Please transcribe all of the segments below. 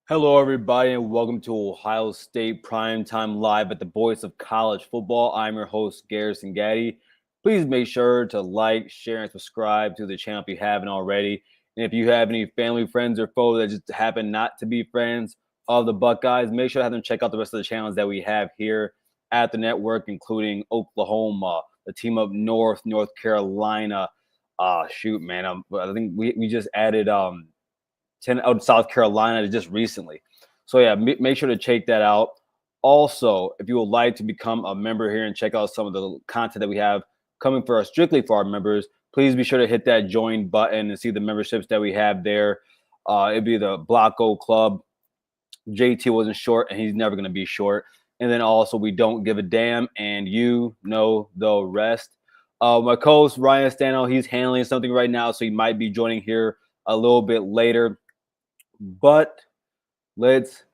Hello, everybody, and welcome to Ohio State Primetime Live at the Voice of College Football. I'm your host, Garrison Gaddy. Please make sure to like, share, and subscribe to the channel if you haven't already. And if you have any family, friends, or foes that just happen not to be friends of the Buckeyes, make sure to have them check out the rest of the channels that we have here at the network, including Oklahoma, the team up north, North Carolina. I think we just added 10 out of South Carolina just recently. So yeah, make sure to check that out. Also, if you would like to become a member here and check out some of the content that we have coming for us strictly for our members, please be sure to hit that join button and see the memberships that we have there. It'd be the Block O Club. JT wasn't short, and he's never going to be short. And then also, we don't give a damn, and you know the rest. My co-host Ryan Stano, he's handling something right now, so he might be joining here a little bit later. But let's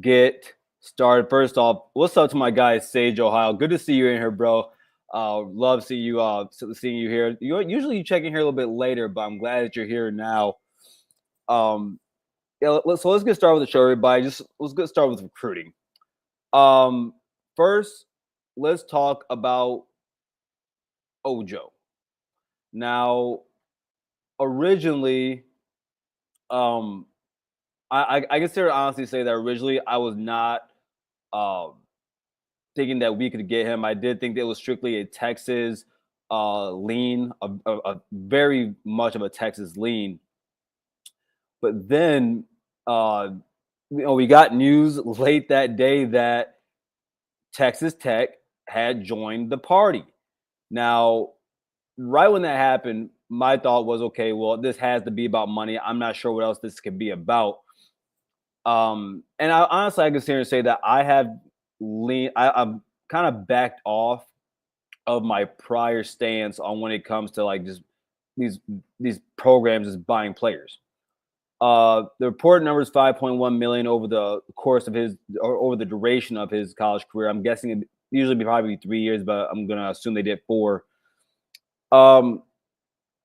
get started. First off, what's up to my guy Sage Ohio? Good to see you in here, bro. Love seeing you here. Usually you check in here a little bit later, but I'm glad that you're here now. Let's get started with the show, everybody. Let's get started with recruiting. First, let's talk about Ojo. Now, originally, I consider honestly say that originally I was not thinking that we could get him. I did think that it was strictly a Texas lean, a very much of a Texas lean. But then, we got news late that day that Texas Tech had joined the party. Now, right when that happened, my thought was, okay, well, this has to be about money. I'm not sure what else this could be about. And I honestly, I consider to say that I have I'm kind of backed off of my prior stance on when it comes to like just these programs just buying players. The reported number is 5.1 million over the course of his or over the duration of his college career. I'm guessing it usually be probably 3 years, but I'm gonna assume they did 4. I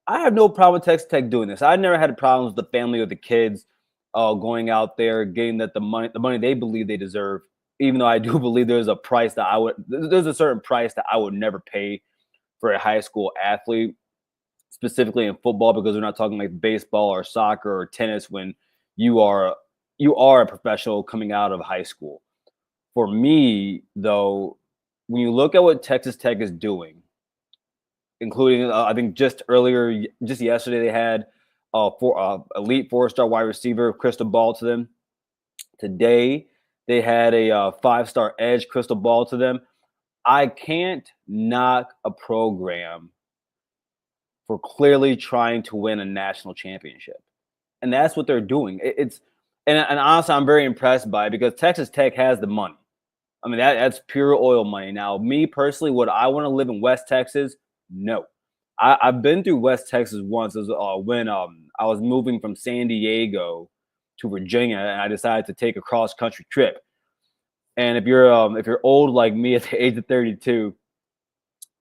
have no problem with Texas Tech doing this. I never had problems with the family or the kids going out there, getting that the money they believe they deserve. Even though I do believe there's a certain price that I would never pay for a high school athlete, specifically in football, because we're not talking like baseball or soccer or tennis when you are a professional coming out of high school. For me, though, when you look at what Texas Tech is doing, including I think just yesterday, they had elite 4-star wide receiver crystal ball to them. Today, they had a 5-star edge crystal ball to them. I can't knock a program for clearly trying to win a national championship, and that's what they're doing. And honestly, I'm very impressed by it because Texas Tech has the money. I mean, that's pure oil money. Now, me personally, would I want to live in West Texas? No. I've been through West Texas once when I was moving from San Diego to Virginia, and I decided to take a cross country trip. And if you're old like me at the age of 32,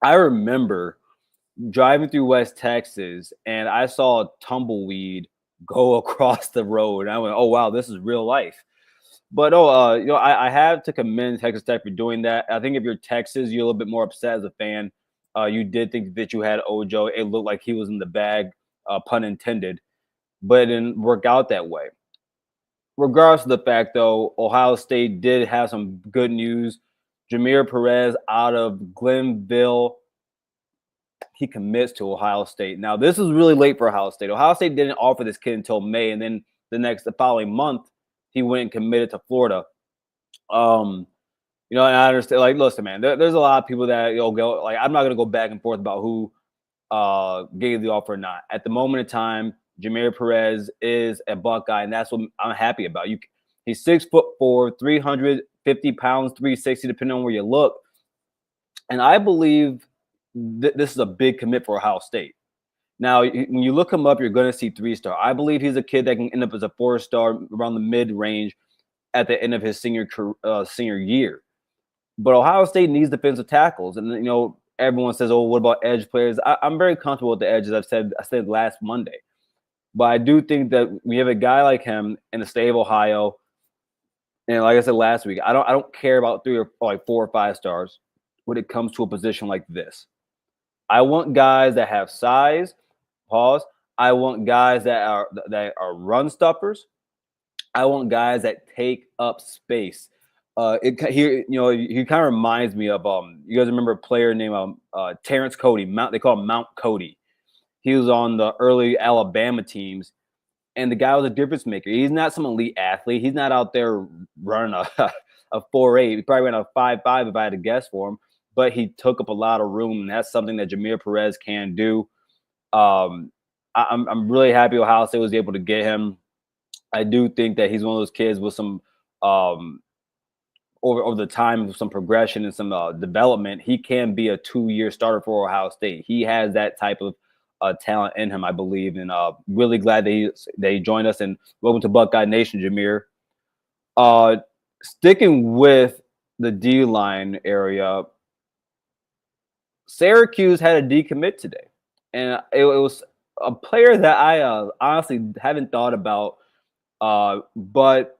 I remember driving through West Texas, and I saw a tumbleweed go across the road, and I went, "Oh wow, this is real life." But I have to commend Texas Tech for doing that. I think if you're Texas, you're a little bit more upset as a fan. You did think that you had Ojo. It looked like he was in the bag, pun intended, but it didn't work out that way. Regardless of the fact, though, Ohio State did have some good news. Jameer Perez out of Glenville, he commits to Ohio State. Now, this is really late for Ohio State. Ohio State didn't offer this kid until May, and then the following month, he went and committed to Florida. And I understand. Like, listen, man, there's a lot of people that go. Like, I'm not gonna go back and forth about who gave the offer or not. At the moment in time, Jameer Perez is a Buckeye, and that's what I'm happy about. He's 6'4", 350 pounds, 360, depending on where you look. And I believe this is a big commit for Ohio State. Now, when you look him up, you're going to see 3-star. I believe he's a kid that can end up as a 4-star around the mid range at the end of his senior year. But Ohio State needs defensive tackles, and everyone says, "Oh, what about edge players?" I'm very comfortable with the edges. I said last Monday, but I do think that we have a guy like him in the state of Ohio. And like I said last week, I don't care about 3 or like 4 or 5 stars when it comes to a position like this. I want guys that have size. Pause. I want guys that are run stuffers. I want guys that take up space. He kind of reminds me of you guys remember a player named Terrence Cody. They call him Mount Cody. He was on the early Alabama teams, and the guy was a difference maker. He's not some elite athlete. He's not out there running a 4.8. He probably ran a 5.5 if I had to guess for him. But he took up a lot of room, and that's something that Jameer Perez can do. I'm really happy Ohio State was able to get him. I do think that he's one of those kids with some over the time with some progression and some development. He can be a 2-year starter for Ohio State. He has that type of talent in him, I believe, and really glad that he joined us. And welcome to Buckeye Nation, Jameer. Sticking with the D line area, Syracuse had a decommit today, and it was a player that I honestly haven't thought about. But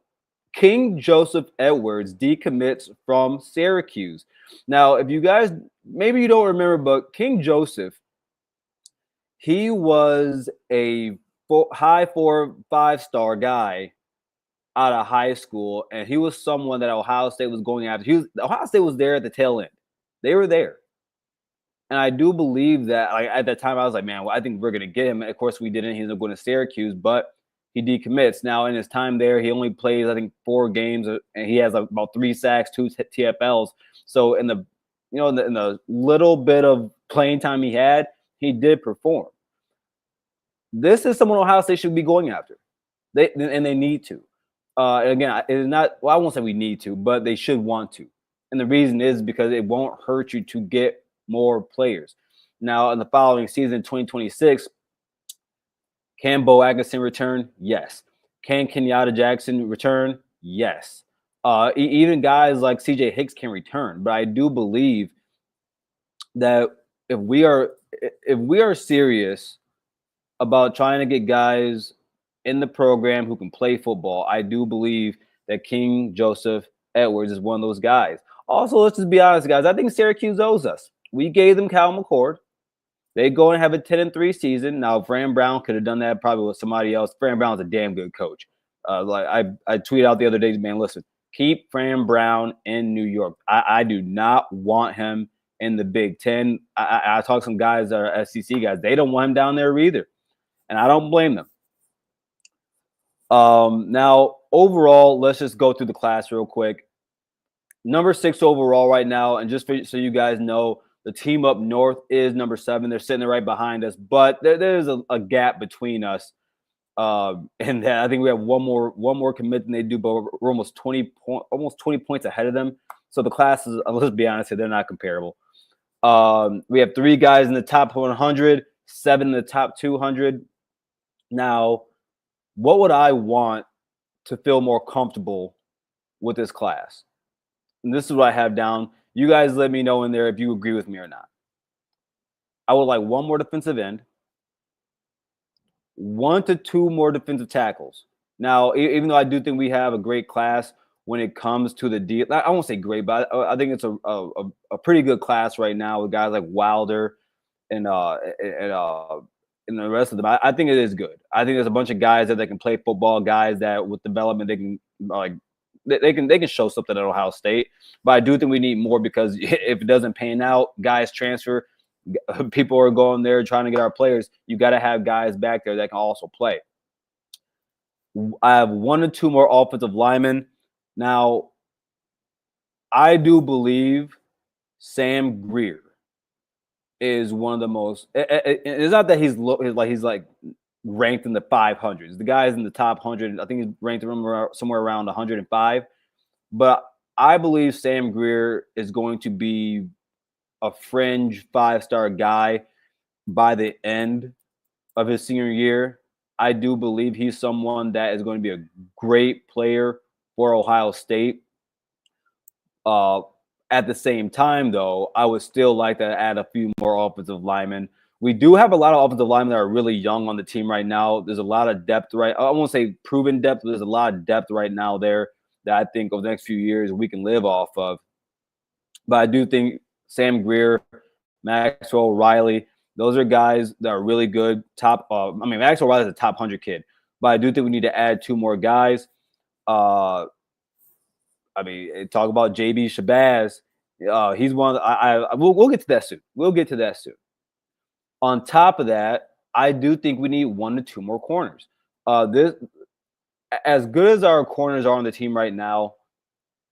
King Joseph Edwards decommits from Syracuse. Now, if you guys, maybe you don't remember, but King Joseph, he was a high 4-5-star guy out of high school, and he was someone that Ohio State was going after. Ohio State was there at the tail end. They were there. And I do believe that at that time I was like, man, well, I think we're going to get him. And of course, we didn't. He's going to Syracuse, but he decommits. Now, in his time there, he only plays, I think, 4 games, and he has about 3 sacks, 2 TFLs. So in the little bit of playing time he had, he did perform. This is someone Ohio State should be going after. They need to. And again, it is not. Well, I won't say we need to, but they should want to. And the reason is because it won't hurt you to get more players. Now, in the following season, 2026, can Bo Atkinson return? Yes. Can Kenyatta Jackson return? Yes. Even guys like CJ Hicks can return. But I do believe that if we are serious about trying to get guys in the program who can play football, I do believe that King Joseph Edwards is one of those guys. Also, let's just be honest, guys. I think Syracuse owes us. We gave them Cal McCord. They go and have a 10-3 season. Now, Fran Brown could have done that probably with somebody else. Fran Brown's a damn good coach. Like I tweeted out the other day, man, listen, keep Fran Brown in New York. I do not want him in the Big Ten. I talk to some guys that are SEC guys. They don't want him down there either. And I don't blame them. Now, overall, let's just go through the class real quick. Number 6 overall right now, and just so you guys know, the team up north is number 7. They're sitting right behind us, but there's a gap between us. And I think we have one more commit than they do, but we're almost 20 points ahead of them. So the classes, let's be honest, they're not comparable. We have 3 guys in the top 100, 7 in the top 200. Now, what would I want to feel more comfortable with this class? And this is what I have down. You guys let me know in there if you agree with me or not. I would like 1 more defensive end, 1 to 2 more defensive tackles. Now, even though I do think we have a great class when it comes to the D, I won't say great, but I think it's a pretty good class right now with guys like Wilder and the rest of them. I think it is good. I think there's a bunch of guys that can play football, guys that with development they can they can show something at Ohio State. But I do think we need more because if it doesn't pan out, guys transfer, people are going there trying to get our players. You got to have guys back there that can also play. I have 1 to 2 more offensive linemen. Now, I do believe Sam Greer is one of the most. It's not that he's like ranked in the 500s. The guy's in the top 100. I think he's ranked somewhere around 105. But I believe Sam Greer is going to be a fringe 5-star guy by the end of his senior year. I do believe he's someone that is going to be a great player for Ohio State. At the same time, though, I would still like to add a few more offensive linemen. We do have a lot of offensive linemen that are really young on the team right now. There's a lot of depth, right? I won't say proven depth, but there's a lot of depth right now there. that I think over the next few years we can live off of. But I do think Sam Greer, Maxwell Riley, those are guys that are really good. Maxwell Riley's a top 100 kid, but I do think we need to add 2 more guys. Talk about JB Shabazz. He's one. We'll get to that soon. We'll get to that soon. On top of that, I do think we need 1 to 2 more corners. This, as good as our corners are on the team right now,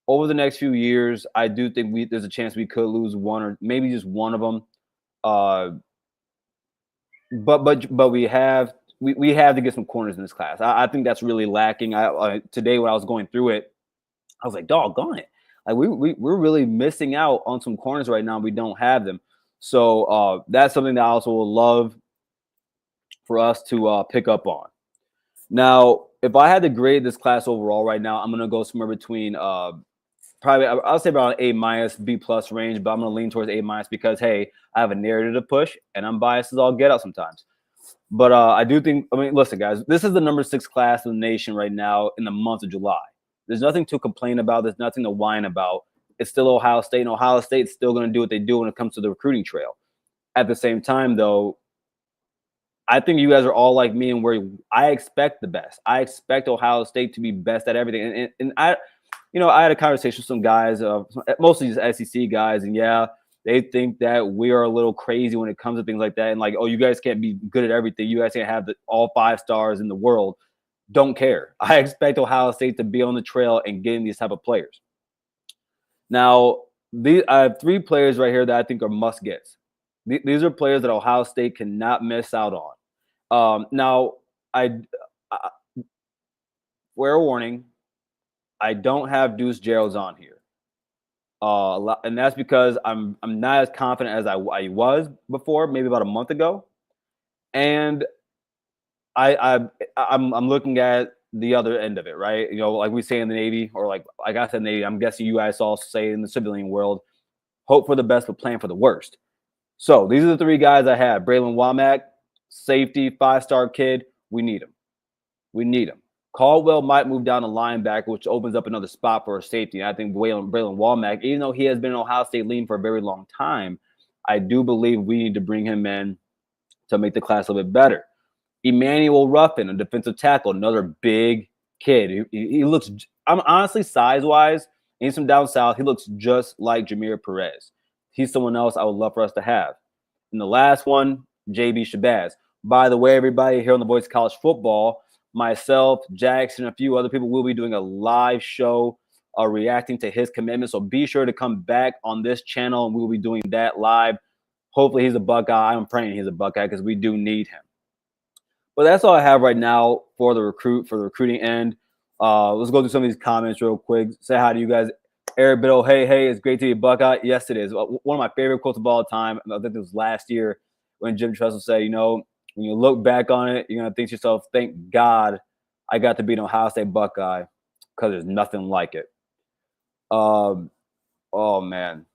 over the next few years, I do think there's a chance we could lose 1 or maybe just 1 of them. But we have to get some corners in this class. I think that's really lacking. Today when I was going through it, I was like, doggone it. Like we're really missing out on some corners right now. We don't have them. So that's something that I also would love for us to pick up on. Now, if I had to grade this class overall right now, I'm going to go somewhere between probably I'll say about an A-, B+ range, but I'm going to lean towards A- because, hey, I have a narrative to push, and I'm biased as all get out sometimes. But I do think, listen, guys, this is the number 6 class in the nation right now in the month of July. There's nothing to complain about. There's nothing to whine about. It's still Ohio State, and Ohio State's still going to do what they do when it comes to the recruiting trail. At the same time, though, I think you guys are all like me and where I expect the best. I expect Ohio State to be best at everything. And I had a conversation with some guys, mostly just SEC guys, and yeah, they think that we are a little crazy when it comes to things like that. And like, oh, you guys can't be good at everything. You guys can't have all 5 stars in the world. Don't care. I expect Ohio State to be on the trail and getting these type of players. Now, I have 3 players right here that I think are must-gets. These are players that Ohio State cannot miss out on. Now, fair warning, I don't have Deuce Gerald's on here. And that's because I'm not as confident as I was before, maybe about a month ago. And I'm looking at the other end of it, right? Like we say in the Navy, or like I said in the Navy, I'm guessing you guys also say in the civilian world, hope for the best but plan for the worst. So these are the 3 guys I have. Braylon Womack, safety, 5-star kid. We need him. Caldwell might move down to linebacker, which opens up another spot for a safety. And I think Braylon Womack, even though he has been an Ohio State lean for a very long time, I do believe we need to bring him in to make the class a little bit better. Emmanuel Ruffin, a defensive tackle, another big kid. He looks, honestly, size-wise, he's from down south. He looks just like Jameer Perez. He's someone else I would love for us to have. And the last one, JB Shabazz. By the way, everybody here on the Voice of College Football, myself, Jackson, a few other people will be doing a live show reacting to his commitment. So be sure to come back on this channel, and we will be doing that live. Hopefully he's a Buckeye. I'm praying he's a Buckeye because we do need him. But that's all I have right now for the recruiting end. Let's go through some of these comments real quick. Say hi to you guys. Eric Biddle, hey, it's great to be a Buckeye. Yes, it is. One of my favorite quotes of all time, I think it was last year when Jim Tressel said, when you look back on it, you're going to think to yourself, thank God I got to be an Ohio State Buckeye because there's nothing like it. Oh, man.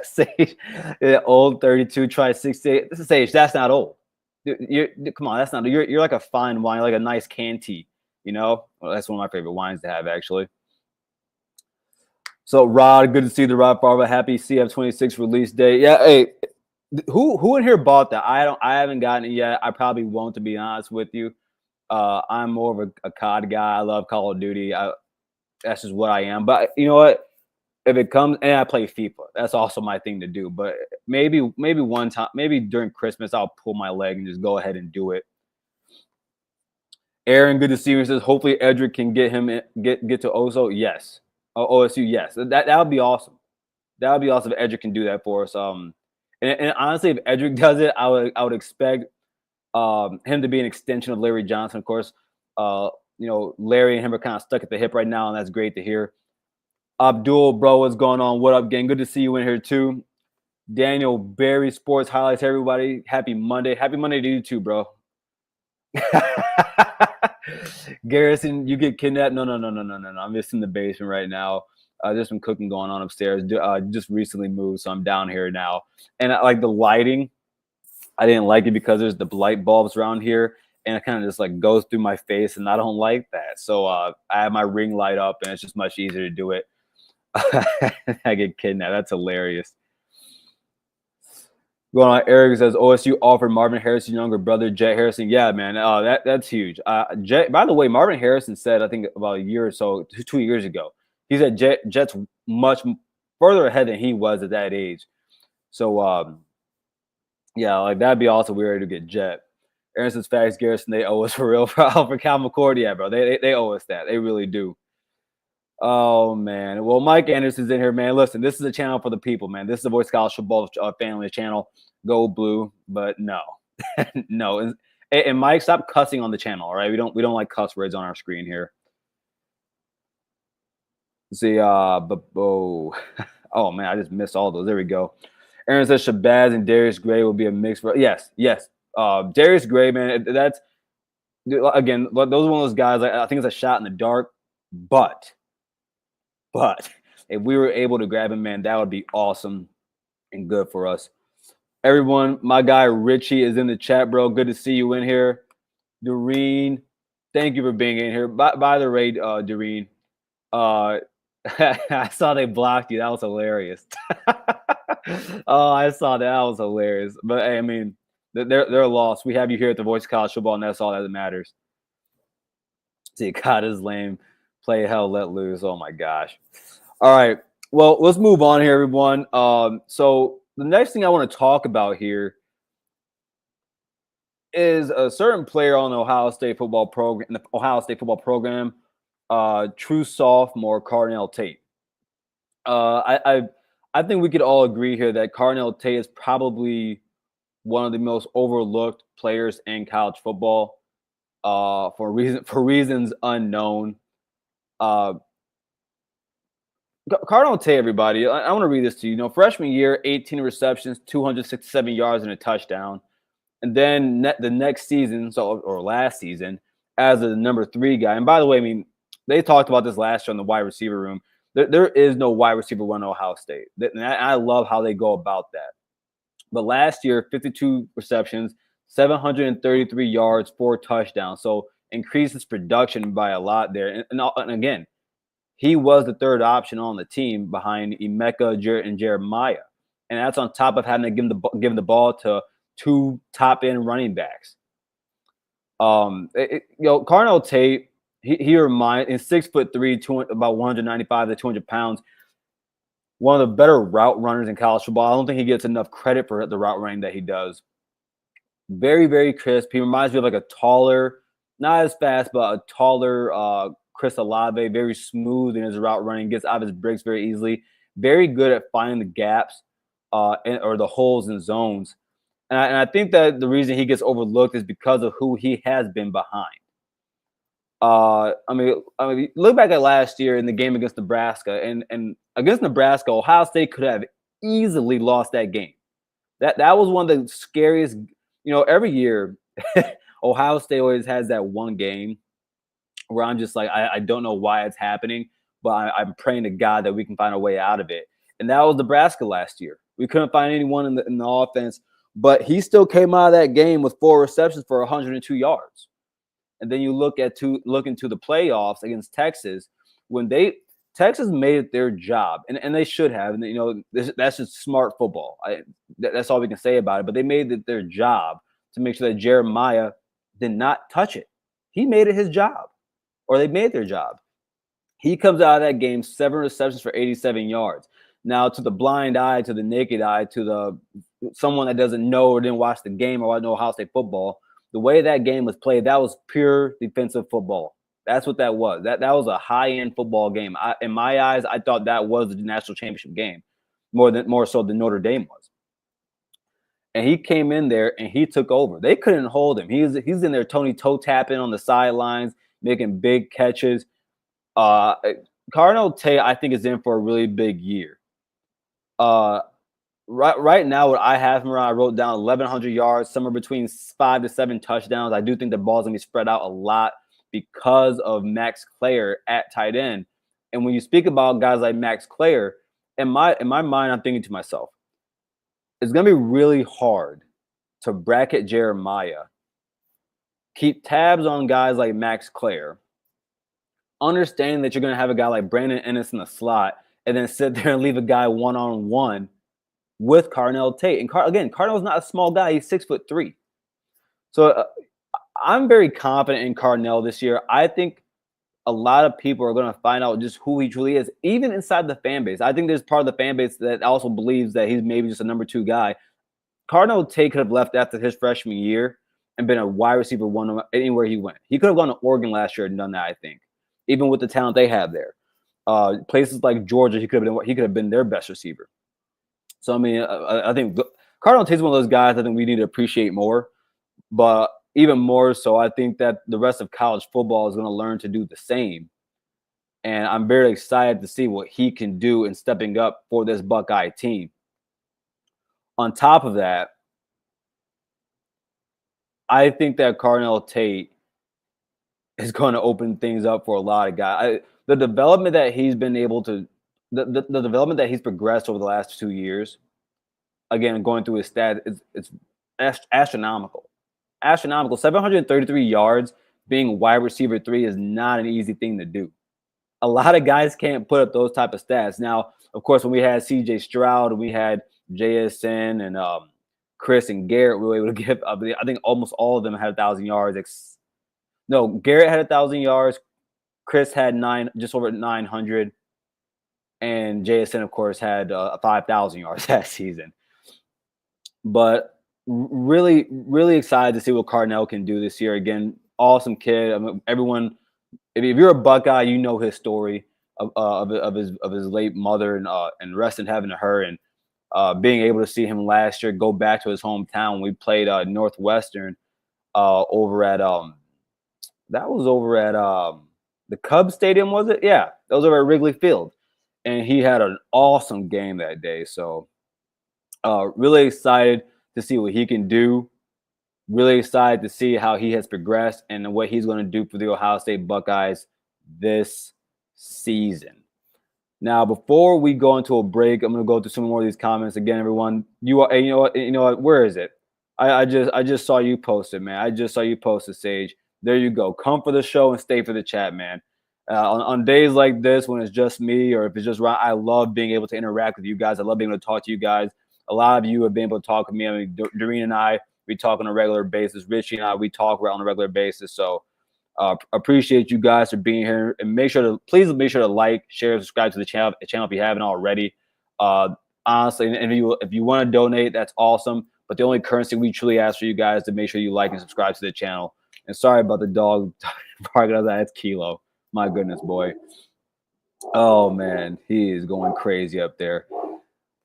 Sage, old 32, try 68. This is Sage. That's not old. Come on, that's not. You're like a fine wine, like a nice Canty. Well, that's one of my favorite wines to have, actually. So, Rod, good to see the Rod Farva. Happy CF26 release day. Yeah, hey, who in here bought that? I haven't gotten it yet. I probably won't, to be honest with you. I'm more of a COD guy. I love Call of Duty. That's just what I am. But you know what? If it comes, and I play FIFA, that's also my thing to do. But maybe one time, maybe during Christmas, I'll pull my leg and just go ahead and do it. Aaron, good to see you. He says, hopefully Edric can get to OSU. Yes. OSU, yes. That would be awesome. That would be awesome if Edric can do that for us. And honestly, if Edric does it, I would expect him to be an extension of Larry Johnson. Of course, Larry and him are kind of stuck at the hip right now, and that's great to hear. Abdul, bro, what's going on? What up, gang? Good to see you in here too. Daniel, Barry Sports Highlights, everybody. Happy Monday. Happy Monday to you too, bro. Garrison, you get kidnapped? No. I'm just in the basement right now. There's some cooking going on upstairs. Just recently moved, so I'm down here now. And I like the lighting. I didn't like it because there's the light bulbs around here, and it kind of just like goes through my face, and I don't like that. So I have my ring light up, and it's just much easier to do it. I get kidnapped. That's hilarious. Going on, Eric says OSU offered Marvin Harrison younger brother Jet Harrison. Yeah, man, that's huge. Jet. By the way, Marvin Harrison said, I think about a year or so, 2 years ago, he said Jet's much further ahead than he was at that age. So yeah, like that'd be also weird to get Jet. Aaron says facts, Garrison, they owe us for real for Cal McCord. Yeah, bro, they owe us that. They really do. Oh man. Well, Mike Anderson's in here, man. Listen, this is a channel for the people, man. This is the Voice College Football Family channel. Go blue, but no, no. And Mike, stop cussing on the channel. All right, we don't like cuss words on our screen here. See, but oh man, I just missed all those. There we go. Aaron says Shabazz and Darius Gray will be a mix for. Yes. Darius Gray, man. That's again. Those are one of those guys. I think it's a shot in the dark, but if we were able to grab him, man, that would be awesome and good for us. Everyone, my guy Richie is in the chat, bro. Good to see you in here. Doreen, thank you for being in here. By the way, Doreen, I saw they blocked you. That was hilarious. Oh, I saw that. That was hilarious. But hey, I mean, they're lost. We have you here at the Voice of College Football, and that's all that matters. See, God is lame. Play hell, let loose. Oh my gosh. All right. Well, let's move on here, everyone. So the next thing I want to talk about here is a certain player on the Ohio State football program, true sophomore Carnell Tate. I think we could all agree here that Carnell Tate is probably one of the most overlooked players in college football, for reasons unknown. Carnell Tate, everybody, I want to read this to you. You know, freshman year, 18 receptions, 267 yards, and a touchdown. And then the next season, or last season, as a number 3 guy. And by the way, I mean, they talked about this last year in the wide receiver room. There is no wide receiver one at Ohio State. And I love how they go about that. But last year, 52 receptions, 733 yards, 4 touchdowns. So increases production by a lot there. And again, he was the 3rd option on the team behind Emeka and Jeremiah. And that's on top of having to give the ball to 2 top-end running backs. Carnell Tate, he reminds, in 6'3", about 195 to 200 pounds, one of the better route runners in college football. I don't think he gets enough credit for the route running that he does. Very, very crisp. He reminds me of like a taller, not as fast, but a taller Chris Olave, very smooth in his route running, gets out of his breaks very easily. Very good at finding the gaps or the holes in zones. And I think that the reason he gets overlooked is because of who he has been behind. I mean, look back at last year in the game against Nebraska, and against Nebraska, Ohio State could have easily lost that game. That was one of the scariest. You know, every year Ohio State always has that one game where I'm just like, I don't know why it's happening, but I'm praying to God that we can find a way out of it. And that was Nebraska last year. We couldn't find anyone in the offense, but he still came out of that game with 4 receptions for 102 yards. And then you look into the playoffs against Texas, when Texas made it their job, and they should have. And you know, that's just smart football. That's all we can say about it. But they made it their job to make sure that Jeremiah did not touch it. He made it his job, or they made their job. He comes out of that game 7 receptions for 87 yards. Now, to the blind eye, to the naked eye, to someone that doesn't know or didn't watch the game or know Ohio State football, the way that game was played, that was pure defensive football. That's what that was. That was a high-end football game. In my eyes, I thought that was the national championship game, more so than Notre Dame was. And he came in there and he took over. They couldn't hold him. He's in there, Tony toe tapping on the sidelines, making big catches. Carnell Tate, I think, is in for a really big year. Right now, what I have him around, I wrote down 1,100 yards, somewhere between 5 to 7 touchdowns. I do think the ball's gonna be spread out a lot because of Max Clair at tight end. And when you speak about guys like Max Clair, in my mind, I'm thinking to myself, it's gonna be really hard to bracket Jeremiah keep tabs on guys like Max Clare, understanding that you're going to have a guy like Brandon Ennis in the slot, and then sit there and leave a guy one-on-one with Carnell Tate. And again, Carnell's not a small guy; he's 6'3". So I'm very confident in Carnell this year. I think a lot of people are going to find out just who he truly is, even inside the fan base. I think there's part of the fan base that also believes that he's maybe just a number 2 guy. Carnell Tate could have left after his freshman year and been a wide receiver one anywhere he went. He could have gone to Oregon last year and done that, I think, even with the talent they have there. Places like Georgia, he could have been their best receiver. So I mean, I think Carnell Tate's one of those guys I think we need to appreciate more. But even more so, I think that the rest of college football is going to learn to do the same. And I'm very excited to see what he can do in stepping up for this Buckeye team. On top of that, I think that Carnell Tate is going to open things up for a lot of guys. The development that he's been able to, the development that he's progressed over the last 2 years, again, going through his stats, it's astronomical. Astronomical. 733 yards being wide receiver 3 is not an easy thing to do. A lot of guys can't put up those type of stats. Now, of course, when we had CJ Stroud, we had JSN and Chris and Garrett, we were able to give, I think almost all of them had 1,000 yards. No, Garrett had 1,000 yards. Chris had just over 900. And JSN, of course, had 5,000 yards that season. But really, really excited to see what Carnell can do this year. Again, awesome kid. I mean, everyone, if you're a Buckeye, you know his story of his late mother and rest in heaven to her. And being able to see him last year go back to his hometown when we played Northwestern over at that was over at the Cubs Stadium, was it? Yeah, that was over at Wrigley Field, and he had an awesome game that day. So really excited to see what he can do. Really excited to see how he has progressed and what he's going to do for the Ohio State Buckeyes this season. Now, before we go into a break, I'm going to go through some more of these comments again. Everyone, you know what? Where is it? I just saw you post it, man. I just saw you post it, Sage. There you go. Come for the show and stay for the chat, man. On days like this, when it's just me or if it's just Ryan, I love being able to interact with you guys. I love being able to talk to you guys. A lot of you have been able to talk with me. I mean, Doreen and I, we talk on a regular basis. Richie and I, we talk on a regular basis. So appreciate you guys for being here. And please make sure to like, share, subscribe to the channel if you haven't already. Honestly, and if you want to donate, that's awesome. But the only currency we truly ask for you guys is to make sure you like and subscribe to the channel. And sorry about the dog barking at that. It's Kilo. My goodness, boy. Oh, man. He is going crazy up there.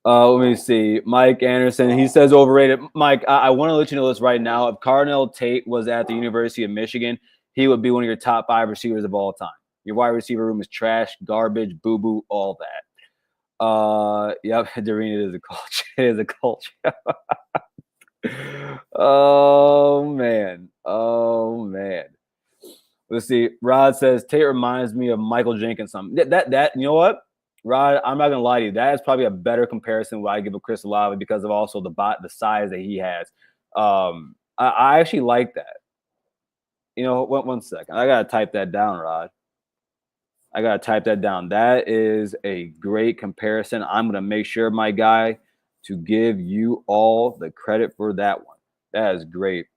Let me see. Mike Anderson, he says overrated. Mike, I want to let you know this right now. If Carnell Tate was at the University of Michigan, he would be one of your top 5 receivers of all time. Your wide receiver room is trash, garbage, boo-boo, all that. Yep, Doreen, it is a culture. It is a culture. Oh, man. Let's see. Rod says, Tate reminds me of Michael Jenkins. That you know what? Rod, I'm not gonna lie to you. That is probably a better comparison what I give a Chris Olave because of also the size that he has. I actually like that. You know, one second. I gotta type that down, Rod. I gotta type that down. That is a great comparison. I'm gonna make sure, my guy, to give you all the credit for that one. That is great.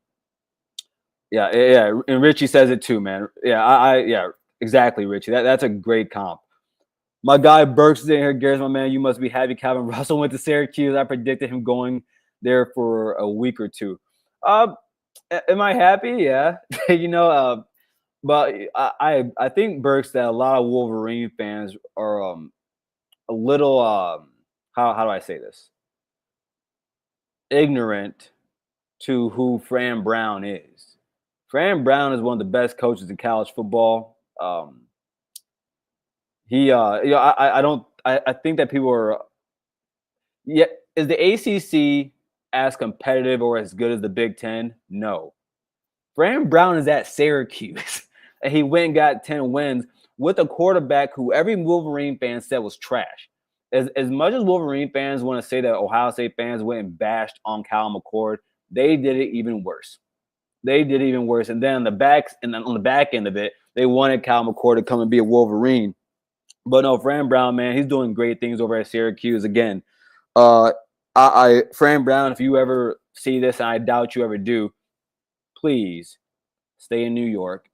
Yeah. And Richie says it too, man. Yeah, exactly, Richie. That's a great comp. My guy Burks is in here. Gary's my man. You must be happy Calvin Russell went to Syracuse. I predicted him going there for a week or two. Am I happy? Yeah. But I think, Burks, that a lot of Wolverine fans are a little how do I say this? Ignorant to who Fran Brown is. Fran Brown is one of the best coaches in college football. I think that people are. Yeah, is the ACC as competitive or as good as the Big Ten? No. Fran Brown is at Syracuse, and he went and got 10 wins with a quarterback who every Wolverine fan said was trash. As much as Wolverine fans want to say that Ohio State fans went and bashed on Cal McCord, they did it even worse. They did even worse. And then on the back end of it, they wanted Cal McCord to come and be a Wolverine. But no, Fran Brown, man, he's doing great things over at Syracuse. Again, Fran Brown, if you ever see this, and I doubt you ever do, please stay in New York.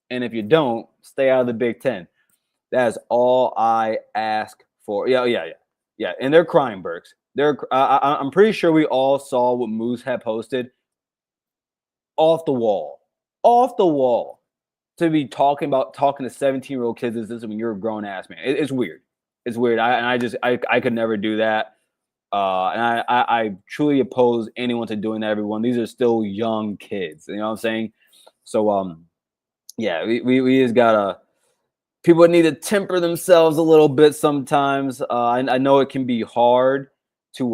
And if you don't, stay out of the Big Ten. That is all I ask for. Yeah. And they're crying, Burks. I'm pretty sure we all saw what Moose had posted. Off the wall. To be talking to 17-year-old kids is this when you're a grown ass man. It's weird. It's weird. I could never do that. And I truly oppose anyone to doing that. Everyone, these are still young kids. You know what I'm saying? So yeah, we just gotta. People need to temper themselves a little bit sometimes. I know it can be hard to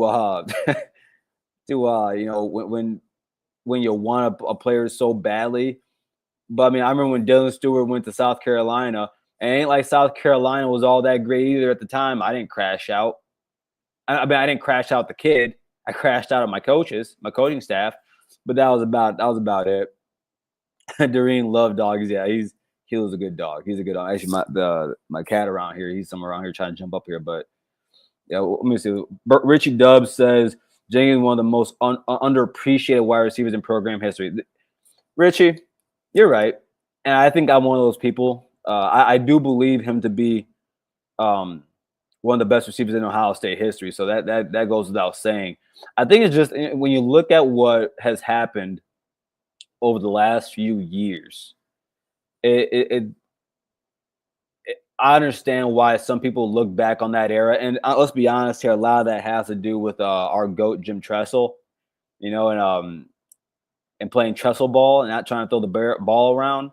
when you want a player so badly. But I mean, I remember when Dylan Stewart went to South Carolina, and it ain't like South Carolina was all that great either at the time. I didn't crash out. I mean, I didn't crash out the kid. I crashed out of my coaching staff. But that was about it. Doreen loved dogs. Yeah, he was a good dog. He's a good dog. Actually, my cat around here, he's somewhere around here trying to jump up here. But yeah, let me see. Richie Dubs says Jenkins is one of the most underappreciated wide receivers in program history. Richie, you're right, and I think I'm one of those people. I do believe him to be one of the best receivers in Ohio State history. So that goes without saying. I think it's just when you look at what has happened over the last few years, I understand why some people look back on that era. And let's be honest here, a lot of that has to do with our GOAT, Jim Tressel, and playing Tressel ball and not trying to throw the ball around.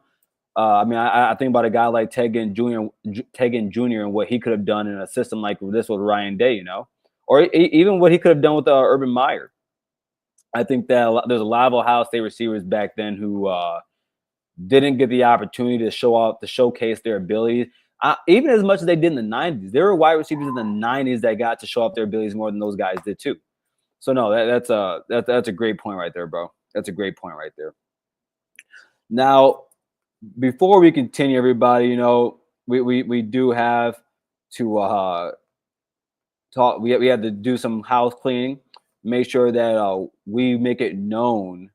I mean, I think about a guy like Tegan Jr. and what he could have done in a system like this with Ryan Day, or even what he could have done with Urban Meyer. I think that there's a lot of Ohio State receivers back then who didn't get the opportunity to showcase their abilities. Even as much as they did in the 90s, there were wide receivers in the 90s that got to show off their abilities more than those guys did too. So no, that's a great point right there, bro. That's a great point right there. Now, before we continue, everybody, we do have to talk. We have to do some house cleaning. Make sure that we make it known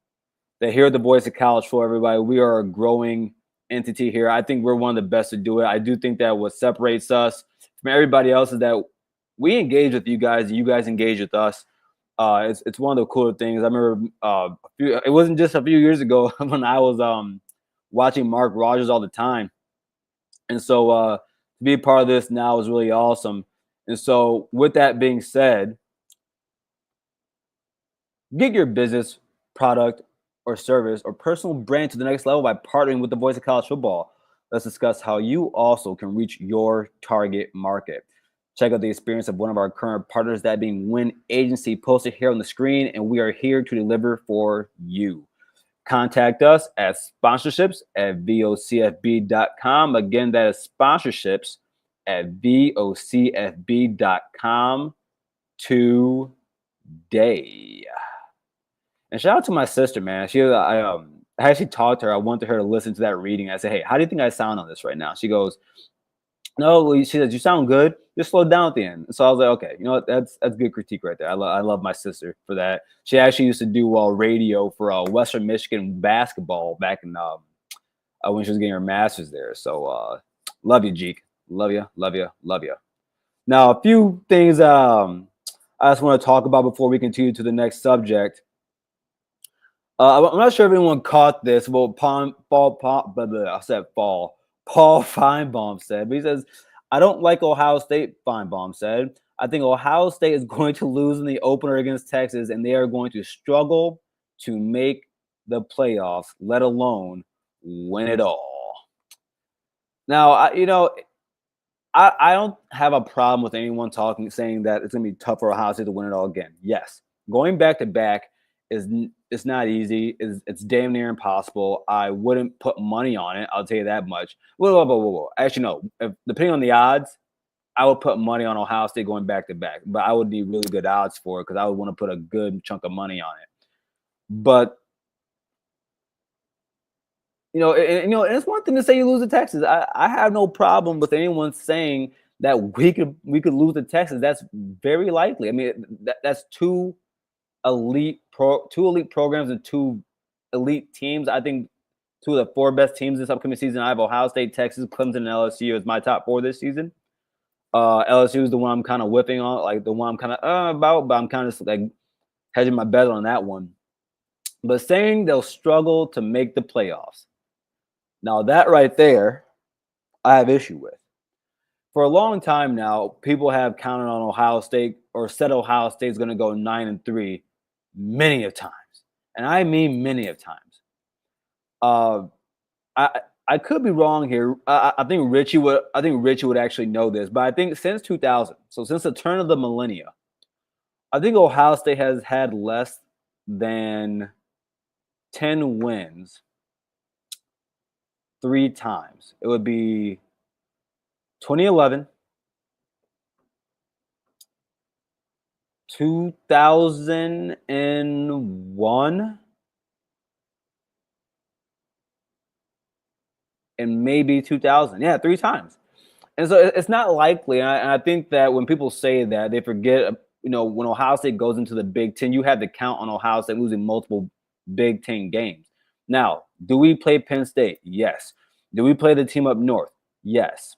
that here at the Voice of College for everybody, we are a growing entity here. I think we're one of the best to do it. I do think that what separates us from everybody else is that we engage with you guys, and you guys engage with us. It's one of the cooler things. I remember it wasn't just a few years ago when I was watching Mark Rogers all the time. And so to be a part of this now is really awesome. And so with that being said, get your business, product, or service or personal brand to the next level by partnering with the Voice of College Football. Let's discuss how you also can reach your target market. Check out the experience of one of our current partners, that being Win Agency, posted here on the screen, and we are here to deliver for you. Contact us at sponsorships@vocfb.com. Again, that is sponsorships at vocfb.com today. And shout out to my sister, man. I actually talked to her. I wanted her to listen to that reading. I said, hey, how do you think I sound on this right now? She goes, no, she says, you sound good. Just slow down at the end. So I was like, okay, you know what? That's good critique right there. I love my sister for that. She actually used to do radio for Western Michigan basketball back in when she was getting her master's there. So love you, Jeek. Love you. Now, a few things I just want to talk about before we continue to the next subject. I'm not sure if anyone caught this. Well, Paul Feinbaum said, but he says, I don't like Ohio State, Feinbaum said. I think Ohio State is going to lose in the opener against Texas, and they are going to struggle to make the playoffs, let alone win it all. Now, I don't have a problem with anyone saying that it's going to be tough for Ohio State to win it all again. Yes, going back to back it's not easy. It's damn near impossible. I wouldn't put money on it. I'll tell you that much. Whoa. Actually, no. Depending on the odds, I would put money on Ohio State going back to back. But I would need really good odds for it because I would want to put a good chunk of money on it. But And it's one thing to say you lose to Texas. I have no problem with anyone saying that we could lose to Texas. That's very likely. I mean, that's two elite programs and two elite teams. I think two of the four best teams this upcoming season. I have Ohio State, Texas, Clemson, and LSU as my top four this season. LSU is the one I'm kind of whipping on, like the one I'm kind of about, but I'm kind of like hedging my bet on that one. But saying they'll struggle to make the playoffs, now that right there, I have issue with. For a long time now, people have counted on Ohio State or said Ohio State's going to go 9-3 many of times, and I mean many of times. I could be wrong here. I think Richie would. I think Richie would actually know this, but I think since 2000, so since the turn of the millennia, I think Ohio State has had less than 10 wins 3 times. It would be 2011, 2001, and maybe 2000. Yeah, 3 times. And so it's not likely. And I think that when people say that, they forget, when Ohio State goes into the Big Ten, you have to count on Ohio State losing multiple Big Ten games. Now, do we play Penn State? Yes. Do we play the team up north? Yes.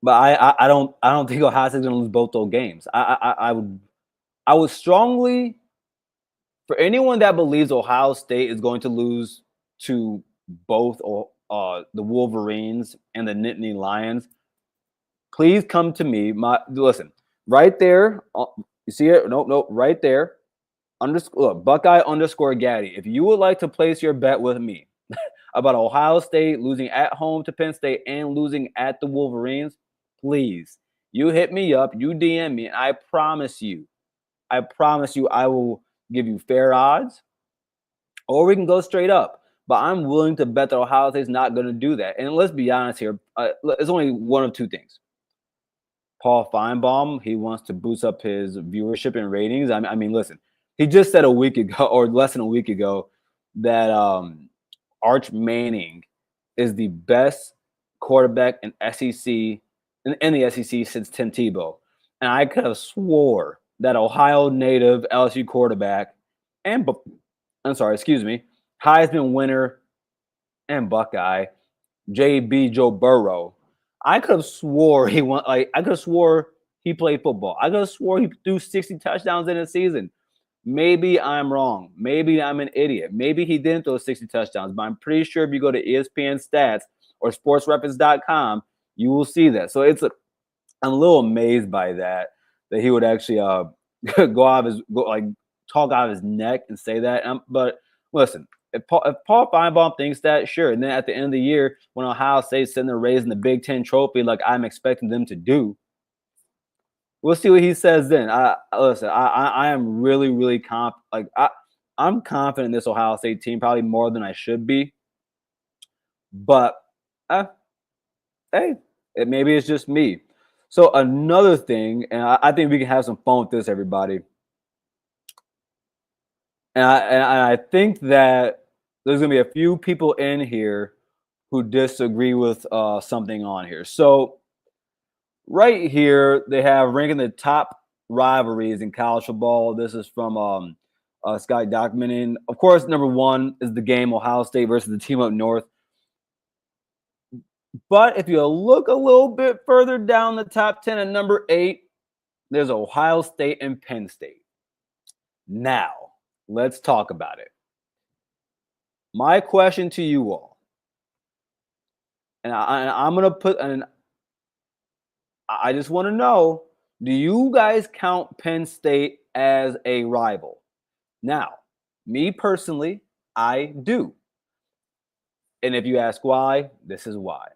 But I don't think Ohio State's going to lose both those games. I would strongly, for anyone that believes Ohio State is going to lose to both the Wolverines and the Nittany Lions, please come to me. Listen, right there. You see it? Nope, right there. Buckeye _ Gaddy. If you would like to place your bet with me about Ohio State losing at home to Penn State and losing at the Wolverines, please, you hit me up, you DM me, and I promise you, I will give you fair odds, or we can go straight up. But I'm willing to bet that Ohio State's not going to do that. And let's be honest here. It's only one of two things. Paul Feinbaum, he wants to boost up his viewership and ratings. I mean, listen, he just said a week ago, or less than a week ago, that Arch Manning is the best quarterback in the SEC since Tim Tebow. And I could have swore that Ohio native LSU quarterback Heisman winner and Buckeye, Joe Burrow. I could have swore he won. I could have swore he played football. I could have swore he threw 60 touchdowns in a season. Maybe I'm wrong. Maybe I'm an idiot. Maybe he didn't throw 60 touchdowns, but I'm pretty sure if you go to ESPN stats or sportsreference.com, you will see that. So I'm a little amazed by that he would actually talk out of his neck and say that. But listen, if Paul Feinbaum thinks that, sure. And then at the end of the year, when Ohio State's sitting there raising the Big Ten trophy like I'm expecting them to do, we'll see what he says then. I am really, really I'm confident in this Ohio State team, probably more than I should be. But hey, maybe it's just me. So another thing, and I think we can have some fun with this, everybody. And I think that there's going to be a few people in here who disagree with something on here. So right here, they have ranking the top rivalries in college football. This is from Scott documenting. Of course, number one is the game Ohio State versus the team up north. But if you look a little bit further down the top 10 at number 8, there's Ohio State and Penn State. Now, let's talk about it. My question to you all, and I'm going to put, and I just want to know, do you guys count Penn State as a rival? Now, me personally, I do. And if you ask why, this is why.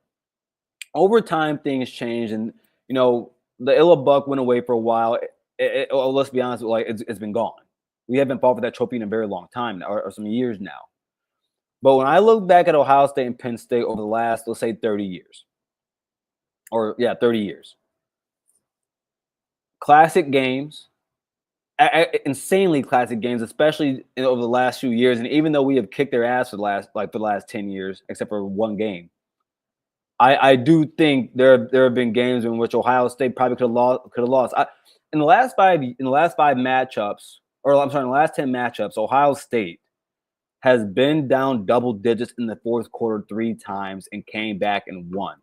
Over time, things change, and the Illa Buck went away for a while. Let's be honest, it's been gone. We haven't fought for that trophy in a very long time now, or some years now. But when I look back at Ohio State and Penn State over the last, let's say, 30 years, 30 years, classic games, insanely classic games, especially over the last few years. And even though we have kicked their ass for the last 10 years, except for one game, I do think there have been games in which Ohio State probably could have lost. In the last 5 matchups, or I'm sorry, in the last 10 matchups, Ohio State has been down double digits in the fourth quarter 3 times and came back and won.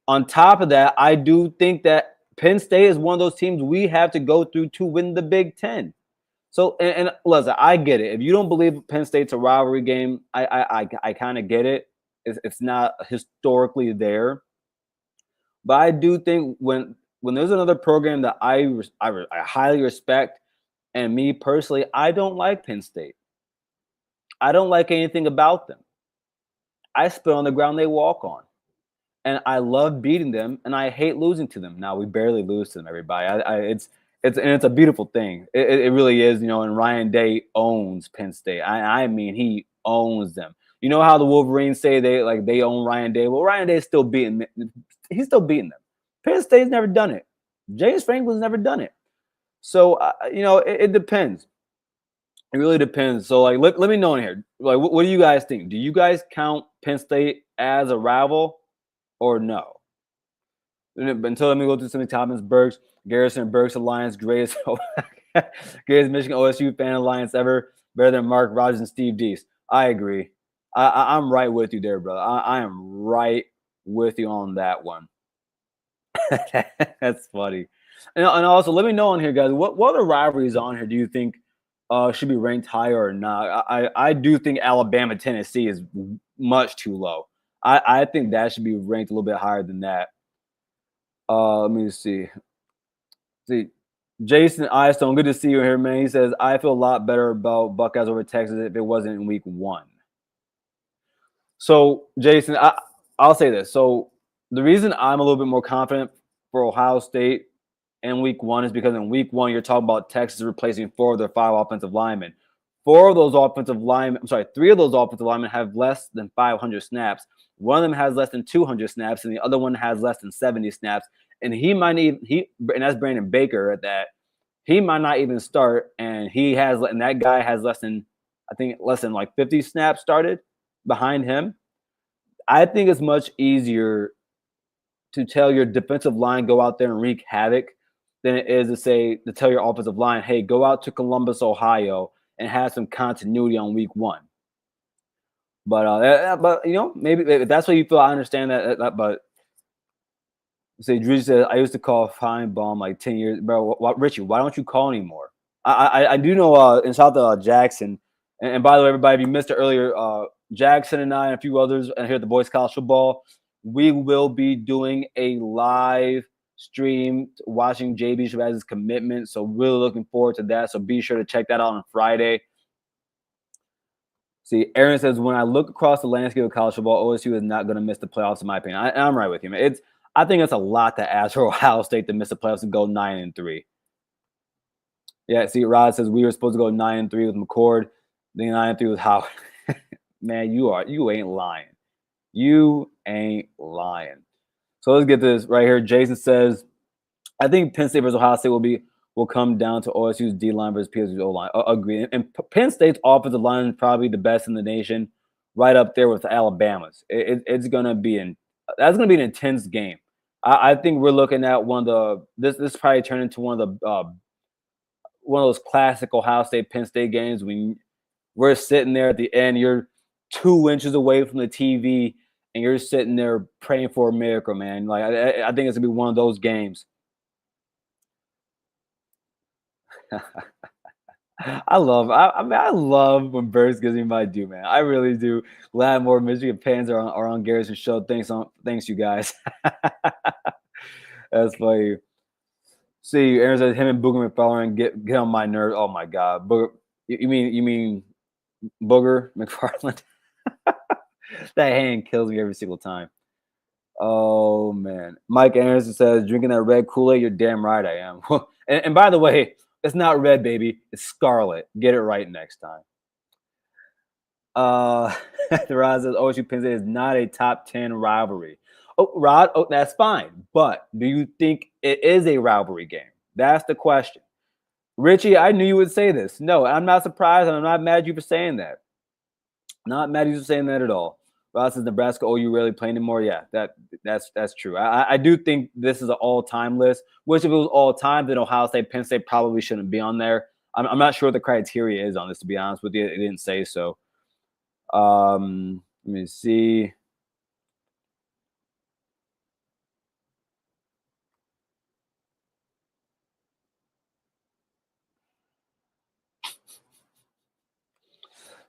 On top of that, I do think that Penn State is one of those teams we have to go through to win the Big Ten. So, and listen, I get it. If you don't believe Penn State's a rivalry game, I kind of get it. It's not historically there, but I do think when there's another program that I highly respect, and me personally, I don't like Penn State. I don't like anything about them. I spit on the ground they walk on. And I love beating them, and I hate losing to them. Now we barely lose to them, everybody. It's a beautiful thing. It really is, And Ryan Day owns Penn State. I mean, he owns them. You know how the Wolverines say they own Ryan Day? Well, Ryan Day's still beating. He's still beating them. Penn State's never done it. James Franklin's never done it. So it depends. It really depends. So let me know in here. What do you guys think? Do you guys count Penn State as a rival? Or no? Until let me go through some Thomas Burks, Garrison Burks Alliance, greatest Michigan OSU fan alliance ever, better than Mark Rogers and Steve Deese. I agree. I'm right with you there, brother. I am right with you on that one. That's funny. And also, let me know on here, guys. What other rivalries on here do you think should be ranked higher or not? I do think Alabama Tennessee is much too low. I think that should be ranked a little bit higher than that. Let me see. Jason Eyestone, good to see you here, man. He says, I feel a lot better about Buckeyes over Texas if it wasn't in week 1. So, Jason, I'll say this. So, the reason I'm a little bit more confident for Ohio State in week 1 is because in week 1, you're talking about Texas replacing 4 of their 5 offensive linemen. 3 of those offensive linemen have less than 500 snaps. One of them has less than 200 snaps, and the other one has less than 70 snaps. And and that's Brandon Baker at that. He might not even start, and that guy has less than like 50 snaps started behind him. I think it's much easier to tell your defensive line go out there and wreak havoc than it is to tell your offensive line, hey, go out to Columbus, Ohio, and have some continuity on week 1. But maybe if that's what you feel, I understand that. But Drew said, I used to call Feinbaum like 10 years, bro. Richie, why don't you call anymore? I do know. And shout out to Jackson. And by the way, everybody, if you missed it earlier, Jackson and I and a few others, and here at the Boys College Football, we will be doing a live stream watching JB Shabazz's commitment. So really looking forward to that. So be sure to check that out on Friday. See, Aaron says, when I look across the landscape of college football, OSU is not going to miss the playoffs, in my opinion. I'm right with you, man. I think it's a lot to ask for Ohio State to miss the playoffs and go 9-3. Yeah, see, Rod says we were supposed to go 9-3 with McCord, then 9-3 with Howard. Man, you ain't lying. You ain't lying. So let's get this right here. Jason says, I think Penn State versus Ohio State will come down to OSU's D line versus PSU's O line. Agree. And Penn State's offensive line is probably the best in the nation, right up there with Alabama's. It's gonna be an intense game. I think we're looking at this probably turned into one of those classic Ohio State Penn State games when we're sitting there at the end. You're 2 inches away from the TV and you're sitting there praying for a miracle, man. Like I think it's gonna be one of those games. I love when Burks gives me my due, man. I really do. Glad more Michigan fans are on Garrison's show. Thanks you guys. That's funny. See, Aaron says him and Booger McFarland get on my nerves. Oh my god, Booger. You mean Booger McFarland? That hand kills me every single time. Oh man, Mike Anderson says drinking that red Kool-Aid. You're damn right I am. and by the way, it's not red, baby. It's scarlet. Get it right next time. The Rod says OSU Penn State is not a top 10 rivalry. Oh, Rod, that's fine. But do you think it is a rivalry game? That's the question. Richie, I knew you would say this. No, I'm not surprised, and I'm not mad at you for saying that. Not mad at you for saying that at all. Ross says Nebraska, oh, you really playing anymore? Yeah, that's true. I do think this is an all-time list, which if it was all-time, then Ohio State, Penn State probably shouldn't be on there. I'm not sure what the criteria is on this, to be honest with you. It didn't say so. Let me see.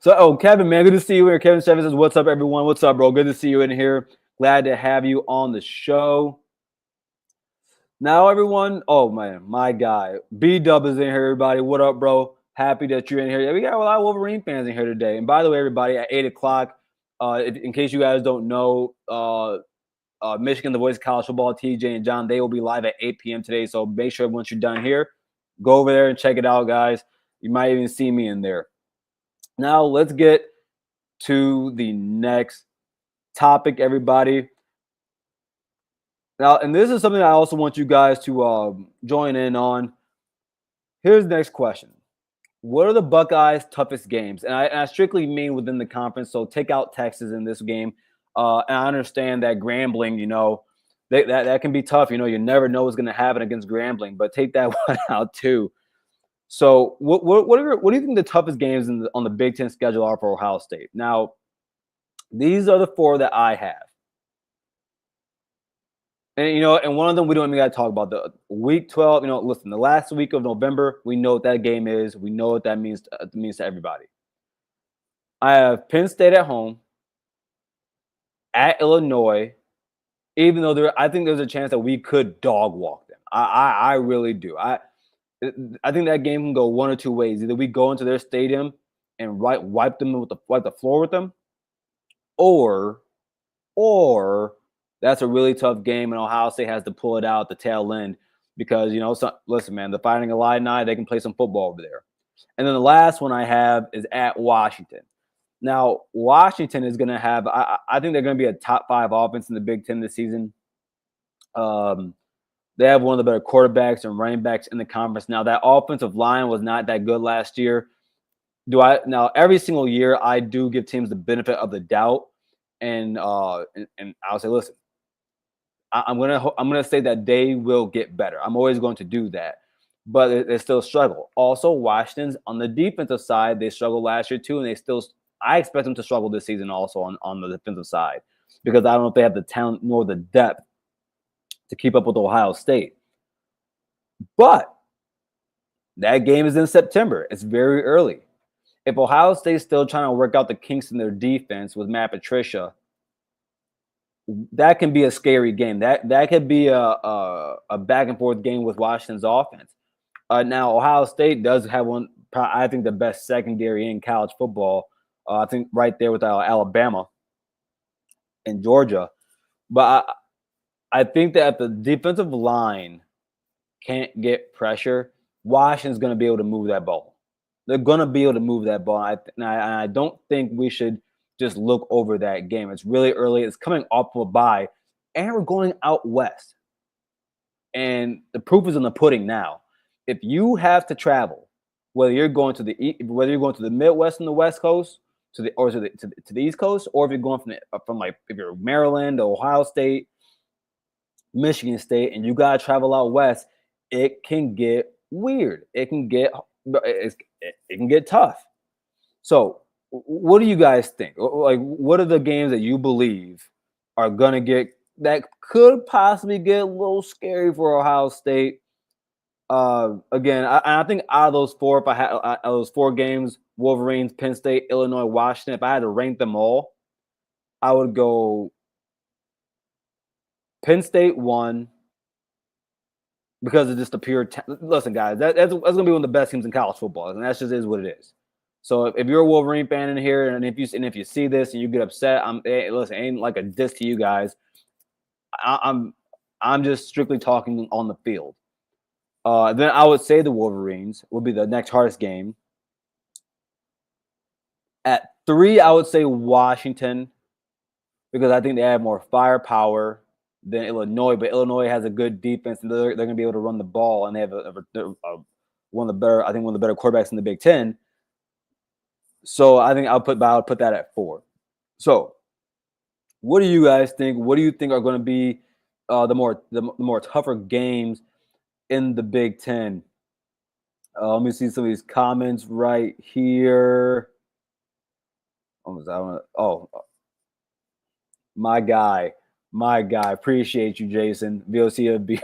So, oh, Kevin, man, good to see you here. Kevin Seven says, "What's up, everyone? What's up, bro? Good to see you in here. Glad to have you on the show." Now, everyone, oh man, my guy, B Dub is in here. Everybody, what up, bro? Happy that you're in here. Yeah, we got a lot of Wolverine fans in here today. And by the way, everybody, at 8 o'clock, in case you guys don't know, Michigan, the Voice of College Football, TJ and John, they will be live at 8 p.m. today. So make sure once you're done here, go over there and check it out, guys. You might even see me in there. Now, let's get to the next topic, everybody. Now, and this is something I also want you guys to join in on. Here's the next question. What are the Buckeyes' toughest games? And I strictly mean within the conference, so take out Texas in this game. And I understand that Grambling, that can be tough. You never know what's going to happen against Grambling, but take that one out too. So what do you think the toughest games on the Big Ten schedule are for Ohio State? Now, these are the four that I have. And one of them we don't even got to talk about. The week 12, listen, the last week of November, we know what that game is. We know what that means to everybody. I have Penn State at home, at Illinois, even though I think there's a chance that we could dog walk them. I really do. I think that game can go one or two ways. Either we go into their stadium and wipe the floor with them, or that's a really tough game, and Ohio State has to pull it out at the tail end because, listen, man, the Fighting Illini, they can play some football over there. And then the last one I have is at Washington. Now, Washington is going to have, I think they're going to be a top 5 offense in the Big Ten this season. They have one of the better quarterbacks and running backs in the conference. Now, that offensive line was not that good last year. Now, every single year, I do give teams the benefit of the doubt. And I'll say, listen, I'm gonna say that they will get better. I'm always going to do that, but they still struggle. Also, Washington's on the defensive side, they struggled last year too, and I expect them to struggle this season also on the defensive side because I don't know if they have the talent nor the depth to keep up with Ohio State. But that game is in September. It's very early. If Ohio State's still trying to work out the kinks in their defense with Matt Patricia, that can be a scary game. That could be a back and forth game with Washington's offense. Now, Ohio State does have I think, the best secondary in college football. I think right there with Alabama and Georgia. But I think that if the defensive line can't get pressure, Washington's going to be able to move that ball. They're going to be able to move that ball. I don't think we should just look over that game. It's really early. It's coming off of a bye, and we're going out west. And the proof is in the pudding now. If you have to travel, whether you're going to the Midwest and the West Coast, to the East Coast, or if you're going from if you're Maryland, Ohio State, Michigan State, and you gotta travel out west, it can get weird. It can get tough. So, what do you guys think? Like, what are the games that you believe are gonna that could possibly get a little scary for Ohio State? Again, I think out of those four, if I had out of those 4 games, Wolverines, Penn State, Illinois, Washington, if I had to rank them all, I would go Penn State 1 because of just the pure. Listen, guys, that's going to be one of the best teams in college football, and that just is what it is. So if you're a Wolverine fan in here, and if you see this and you get upset, listen, it ain't like a diss to you guys. I'm just strictly talking on the field. Then I would say the Wolverines will be the next hardest game. At 3, I would say Washington because I think they have more firepower than Illinois, but Illinois has a good defense, and they're going to be able to run the ball, and they have a one of the better quarterbacks in the Big Ten. So I think I'll put that at 4. So what do you guys think? What do you think are going to be the more tougher games in the Big Ten? Let me see some of these comments right here. Oh, my guy. Appreciate you, Jason. VOC.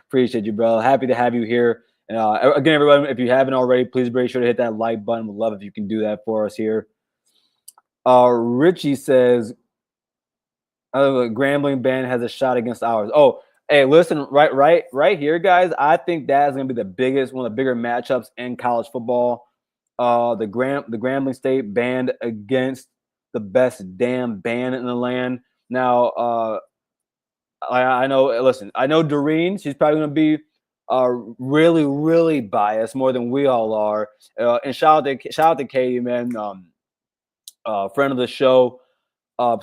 Appreciate you, bro. Happy to have you here. And again, everyone, if you haven't already, please be sure to hit that like button. We'd love if you can do that for us here. Richie says, the Grambling band has a shot against ours. Oh, hey, listen, right here, guys. I think that's going to be one of the bigger matchups in college football. The Grambling State band against the best damn band in the land. Now, I know. Listen, I know Doreen. She's probably going to be really, really biased more than we all are. And shout out to Katie, man. Friend of the show.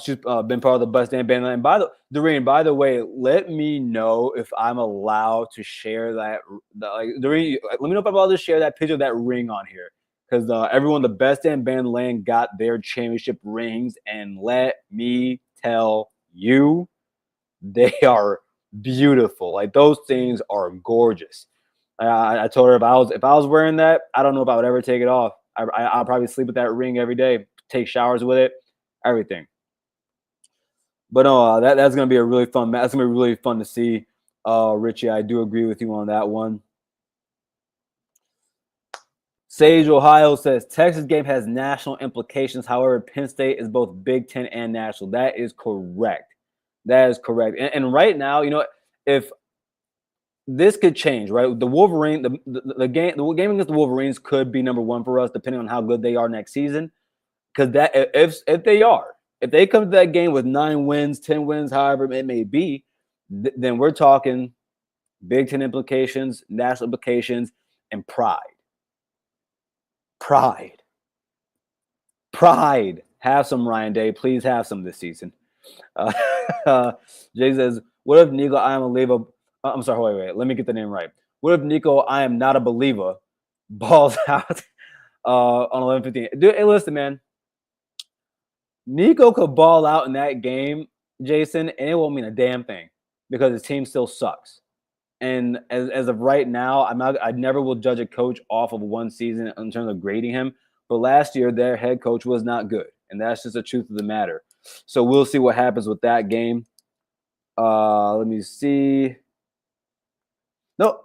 She's been part of the best damn band. And Doreen, by the way, let me know if I'm allowed to share that. Doreen, let me know if I'm allowed to share that picture of that ring on here. Because everyone, the best damn band in the land, got their championship rings. And let me tell you, they are beautiful. Like, those things are gorgeous. I told her if I was wearing that, I don't know if I would ever take it off. I'll probably sleep with that ring every day, take showers with it, everything. But no, that's gonna be a really fun match. That's gonna be really fun to see. Richie, I do agree with you on that one. Sage Ohio says Texas game has national implications. However, Penn State is both Big Ten and national. That is correct. And right now, if this could change, right? The Wolverine, the game against the Wolverines could be number 1 for us, depending on how good they are next season. Because that if they come to that game with 9 wins, 10 wins, however it may be, then we're talking Big Ten implications, national implications, and pride. Have some, Ryan Day. Please have some this season. Jay says, what if Nico, I am a believer? I'm sorry, wait. Let me get the name right. What if Nico, I am not a believer, balls out on 11:15? Dude, hey, listen, man. Nico could ball out in that game, Jason, and it won't mean a damn thing because his team still sucks. And as of right now, I never will judge a coach off of one season in terms of grading him. But last year, their head coach was not good, and that's just the truth of the matter. So we'll see what happens with that game. Let me see. No,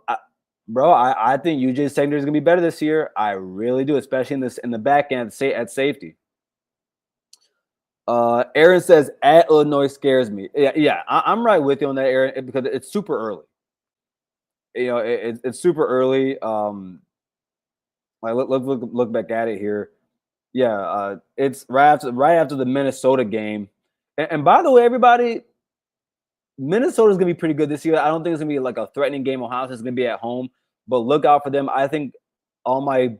bro, I think UJ secondary is gonna be better this year. I really do, especially in the back end at safety. Aaron says at Illinois scares me. Yeah, I'm right with you on that, Aaron, because it's super early. It's super early. Let's look back at it here. Yeah, it's right after the Minnesota game. And by the way, everybody, Minnesota's gonna be pretty good this year. I don't think it's gonna be like a threatening game. Ohio State's gonna be at home, but look out for them. I think on my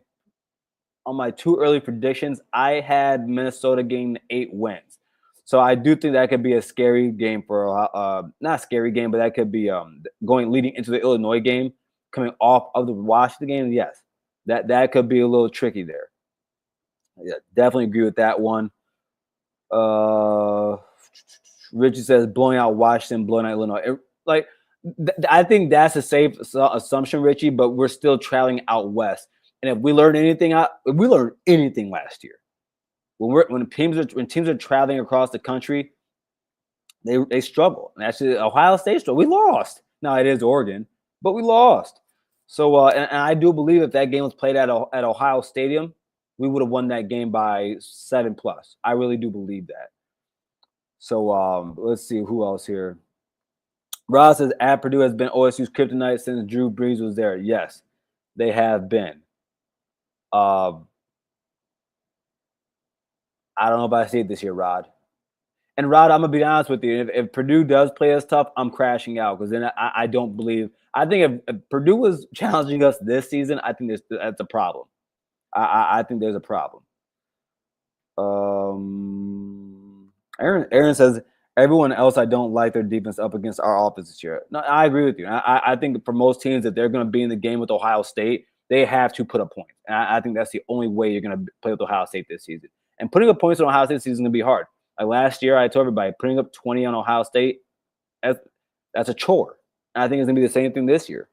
2 early predictions, I had Minnesota getting 8 wins. So I do think that could be a scary game for not a scary game, but that could be leading into the Illinois game, coming off of the Washington game. Yes, that could be a little tricky there. Yeah, definitely agree with that one. Richard says blowing out Washington, blowing out Illinois. I think that's a safe assumption, Richie, but we're still traveling out west. And if we learned anything last year, when teams are traveling across the country, they struggle. And actually, Ohio State struggled. We lost. Now it is Oregon, but we lost. So and I do believe if that game was played at Ohio Stadium, we would have won that game by 7+. I really do believe that. So let's see who else here. Ross says at Purdue has been OSU's kryptonite since Drew Brees was there. Yes, they have been. I don't know if I see it this year, Rod. And Rod, I'm gonna be honest with you. If Purdue does play us tough, I'm crashing out because then I don't believe. I think if Purdue was challenging us this season, I think that's a problem. I think there's a problem. Aaron says Everyone else, I don't like their defense up against our offense this year. No, I agree with you. I think for most teams, if they're going to be in the game with Ohio State, they have to put up points. And I think that's the only way you're going to play with Ohio State this season. And putting up points on Ohio State this season is going to be hard. Like last year, I told everybody, putting up 20 on Ohio State, that's a chore. And I think it's going to be the same thing this year.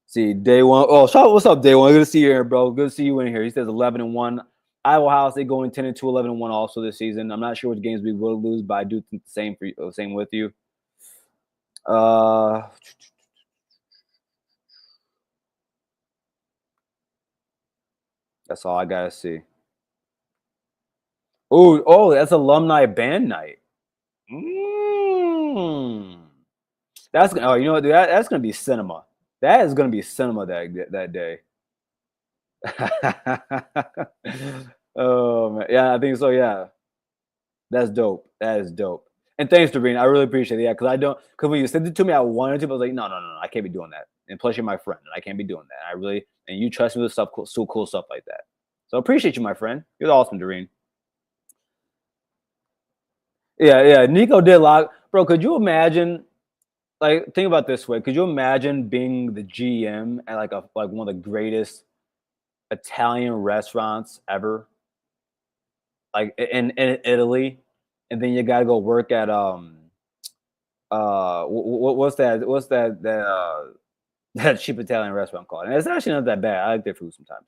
See, day one. Oh, what's up, day one? Good to see you here, bro. Good to see you in here. He says 11-1. I have Ohio State going 10-2, 11-1 also this season. I'm not sure which games we will lose, but I do think the same for you, same with you. That's all I gotta see. Oh, that's alumni band night. That's you know what, dude, that's gonna be cinema. That is gonna be cinema that day. Oh man, yeah, I think so. Yeah, that's dope. That is dope. And thanks, Doreen. I really appreciate it. Yeah, because when you sent it to me, I wanted to, but I was like, no, I can't be doing that. And plus, you're my friend, and I can't be doing that. And you trust me with stuff, cool stuff like that. So I appreciate you, my friend. You're awesome, Doreen. Yeah. Nico did lock, bro. Could you imagine? Like, think about it this way. Could you imagine being the GM at like one of the greatest Italian restaurants ever, like in Italy, and then you gotta go work at what's that cheap Italian restaurant called? And it's actually not that bad. I like their food sometimes.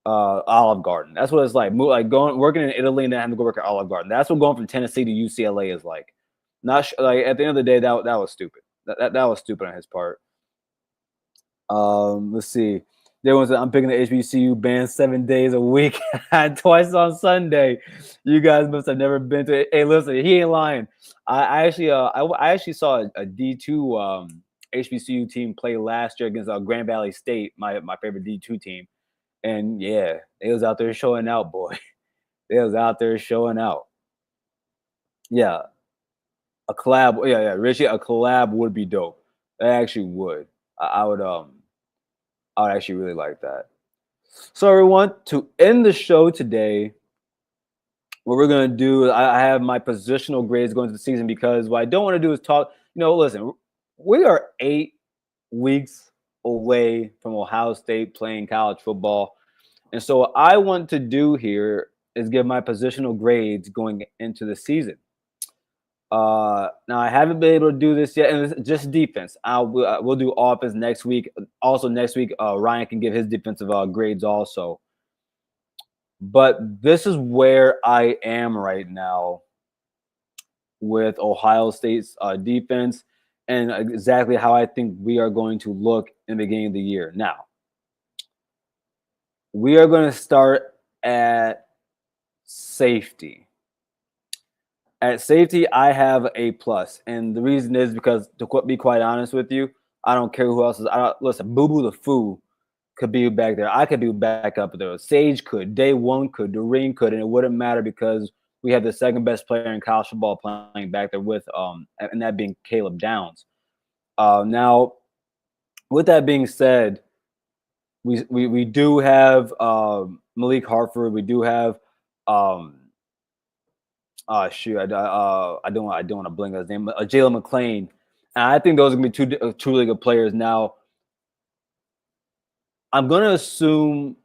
Olive Garden. That's what it's like. Working in Italy and then having to go work at Olive Garden. That's what going from Tennessee to UCLA is like. Not like at the end of the day, that was stupid. That was stupid on his part. Let's see. There was I'm picking the HBCU band 7 days a week, twice on Sunday. You guys must have never been to it. Hey, listen, he ain't lying. I actually saw a D2 HBCU team play last year against Grand Valley State, my favorite D2 team. And yeah, they was out there showing out, boy. They was out there showing out. Yeah, a collab. Yeah, Richie, a collab would be dope. It actually would. I would actually really like that. So everyone, to end the show today, what we're gonna do, I have my positional grades going into the season because what I don't want to do is talk. Listen, we are 8 weeks away from Ohio State playing college football. And so what I want to do here is give my positional grades going into the season. Now I haven't been able to do this yet, and it's just defense. We'll do offense next week. Also next week, Ryan can give his defensive grades also. But this is where I am right now with Ohio State's defense and exactly how I think we are going to look in the beginning of the year. Now, we are going to start at safety. At safety, I have A+, and the reason is because, to be quite honest with you, I don't care who else is. Listen, Boo Boo the Foo could be back there. I could be back up there. Sage could. Day One could. Doreen could, and it wouldn't matter because we have the second best player in college football playing back there with and that being Caleb Downs. Now, with that being said, we do have Malik Hartford. We do have I don't want to blink his name. Jalen McClain, and I think those are gonna be two really good players. Now, I'm gonna assume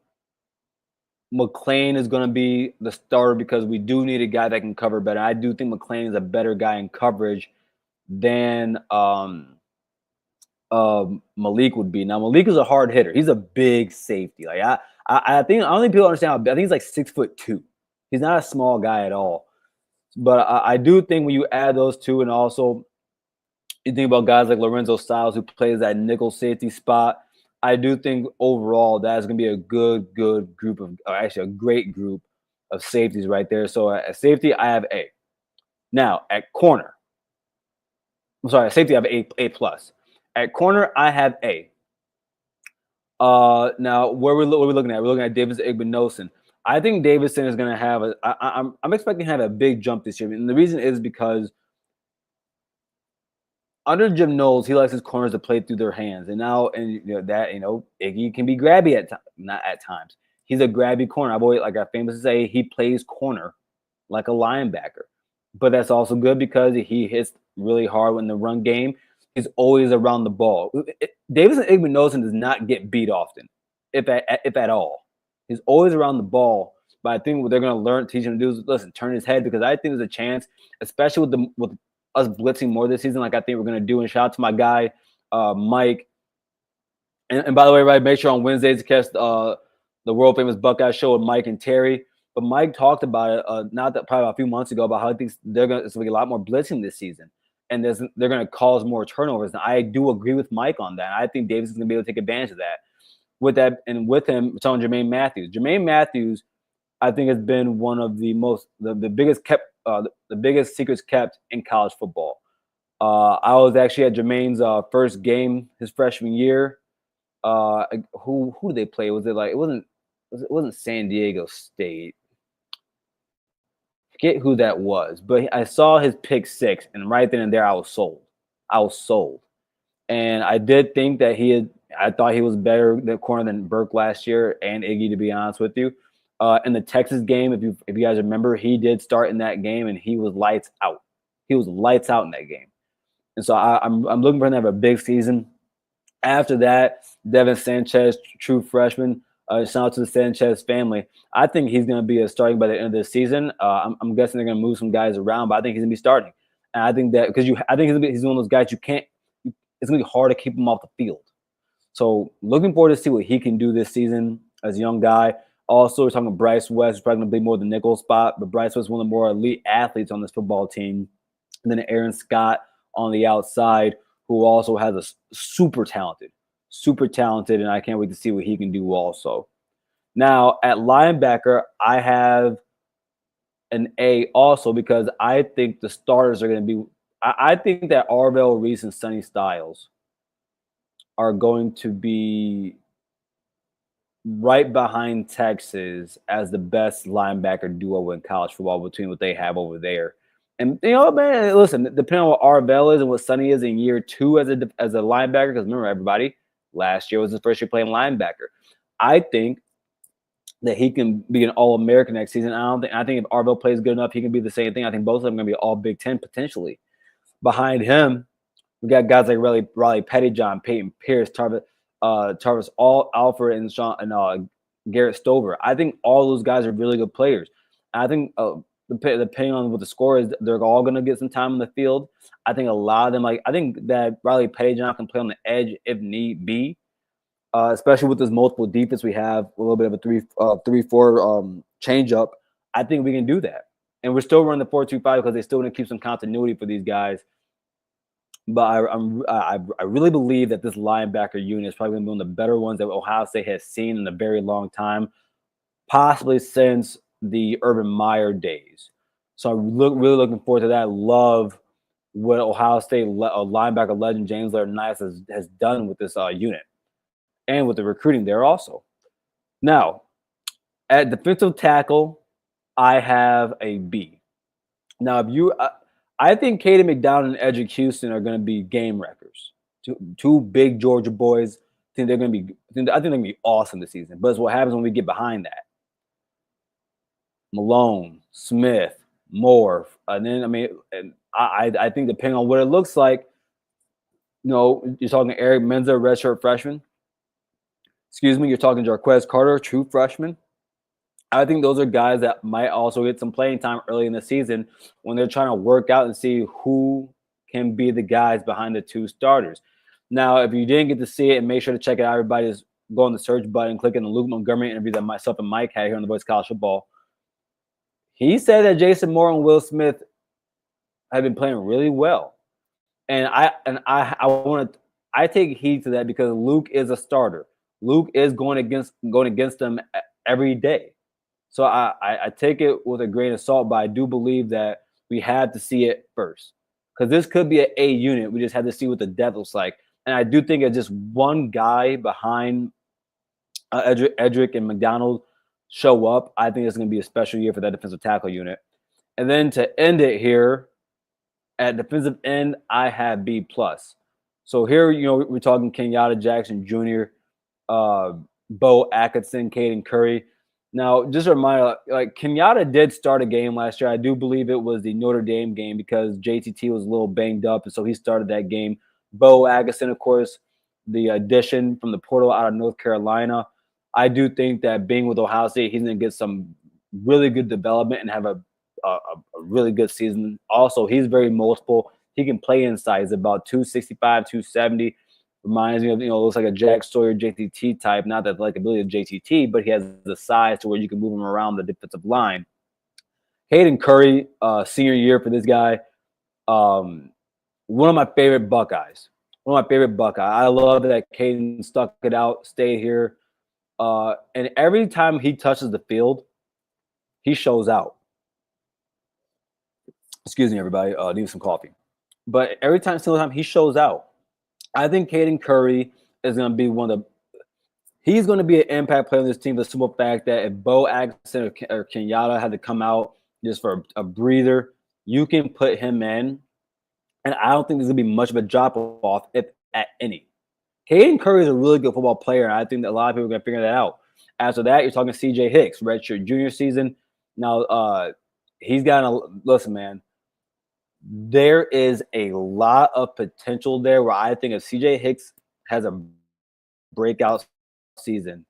McClain is gonna be the starter because we do need a guy that can cover better. I do think McClain is a better guy in coverage than Malik would be. Now, Malik is a hard hitter. He's a big safety. Like I think people understand. I think he's like 6'2". He's not a small guy at all. But I do think when you add those two, and also you think about guys like Lorenzo Styles, who plays that nickel safety spot, I do think overall that's going to be a good group of, or actually a great group of safeties right there. So at safety, I have A. Now at corner, I'm sorry, at safety I have A+. At corner, I have A. Now what are we looking at? We're looking at Davis Igbinosun. I think Davidson is going to have I'm expecting to have a big jump this year. And the reason is because under Jim Knowles, he likes his corners to play through their hands. And now, Iggy can be grabby not at times. He's a grabby corner. I've always, like I famously say, he plays corner like a linebacker. but that's also good because he hits really hard in the run game. He's always around the ball. Davidson Igbinosun does not get beat often, if at all. He's always around the ball. But I think what they're going to learn, teach him to do is listen, turn his head, because I think there's a chance, especially with us blitzing more this season, like I think we're going to do. And shout out to my guy Mike. And by the way, right, make sure on Wednesdays to catch the world famous Buckeye show with Mike and Terry. But Mike talked about it not that probably a few months ago, about how he thinks it's going to be a lot more blitzing this season, and they're going to cause more turnovers. And I do agree with Mike on that. I think Davis is going to be able to take advantage of that. With that, and with him, it's on Jermaine Matthews. Jermaine Matthews, I think, has been one of the biggest secrets kept in college football. I was actually at Jermaine's first game his freshman year. Who did they play? Was it like it wasn't San Diego State? Forget who that was, but I saw his pick six, and right then and there, I was sold. I was sold, and I did think that I thought he was better the corner than Burke last year and Iggy, to be honest with you. In the Texas game, if you guys remember, he did start in that game, and he was lights out. He was lights out in that game, and so I'm looking for him to have a big season. After that, Devin Sanchez, true freshman. Shout out to the Sanchez family. I think he's going to be starting by the end of the season. I'm guessing they're going to move some guys around, but I think he's going to be starting. And I think that because I think he's one of those guys you can't. It's going to be hard to keep him off the field. So looking forward to see what he can do this season as a young guy. Also, we're talking about Bryce West, who's probably going to be more the nickel spot, but Bryce West is one of the more elite athletes on this football team. And then Aaron Scott on the outside, who also has a super talented, and I can't wait to see what he can do also. Now, at linebacker, I have an A also because I think the starters are going to be – I think that Arvell Reese and Sonny Styles are going to be right behind Texas as the best linebacker duo in college football between what they have over there. And, man, listen, depending on what Arvell is and what Sonny is in year two as a linebacker, because remember, everybody, last year was his first year playing linebacker. I think that he can be an All-American next season. I think if Arvell plays good enough, he can be the same thing. I think both of them are going to be all Big Ten potentially. Behind him, we got guys like Riley Pettyjohn, Peyton Pierce, Tarvis Alford, and Garrett Stover. I think all those guys are really good players. I think depending on what the score is, they're all going to get some time on the field. I think a lot of them, I think that Riley Pettyjohn can play on the edge if need be, especially with this multiple defense we have, a little bit of a 3-4 change up. I think we can do that. And we're still running the 4-2-5 because they still want to keep some continuity for these guys. But I really believe that this linebacker unit is probably going to be one of the better ones that Ohio State has seen in a very long time, possibly since the Urban Meyer days. So I'm really looking forward to that. Love what Ohio State linebacker legend James Laurinaitis has done with this unit and with the recruiting there also. Now, at defensive tackle, I have a B. Now, I think Caden McDonald and Edric Houston are going to be game wreckers. Two big Georgia boys. I think they're going to be awesome this season. But it's what happens when we get behind that. Malone, Smith, Moore, and then I think depending on what it looks like, you're talking Eric Menza, redshirt freshman. Excuse me, you're talking Jarquez Carter, true freshman. I think those are guys that might also get some playing time early in the season when they're trying to work out and see who can be the guys behind the two starters. Now, if you didn't get to see it, and make sure to check it out, everybody just go on the search button and click on the Luke Montgomery interview that myself and Mike had here on the Voice of College Football. He said that Jason Moore and Will Smith have been playing really well. And I take heed to that because Luke is a starter. Luke is going against them every day. So I take it with a grain of salt, but I do believe that we have to see it first. Because this could be an A unit. We just have to see what the depth looks like. And I do think it's just one guy behind Edric and McDonald show up. I think it's going to be a special year for that defensive tackle unit. And then to end it here, at defensive end, I have B+. So here, we're talking Kenyatta Jackson Jr., Bo Atkinson, Caden Curry. Now, just a reminder, like Kenyatta did start a game last year. I do believe it was the Notre Dame game because JTT was a little banged up, and so he started that game. Bo Agason, of course, the addition from the portal out of North Carolina. I do think that being with Ohio State, he's going to get some really good development and have a really good season. Also, he's very multiple. He can play inside. He's about 265, 270. Reminds me of, looks like a Jack Sawyer JTT type. Not that like ability of JTT, but he has the size to where you can move him around the defensive line. Hayden Curry, senior year for this guy. One of my favorite Buckeyes. One of my favorite Buckeyes. I love that Caden stuck it out, stayed here. And every time he touches the field, he shows out. Excuse me, everybody. Need some coffee. But every single time he shows out. I think Caden Curry is going to be one of the – he's going to be an impact player on this team. The simple fact that if Bo Agason or Kenyatta had to come out just for a breather, you can put him in. And I don't think there's going to be much of a drop-off, if at any. Caden Curry is a really good football player, and I think that a lot of people are going to figure that out. After that, you're talking C.J. Hicks, redshirt junior season. Now, he's got a – listen, man. There is a lot of potential there where I think if C.J. Hicks has a breakout season,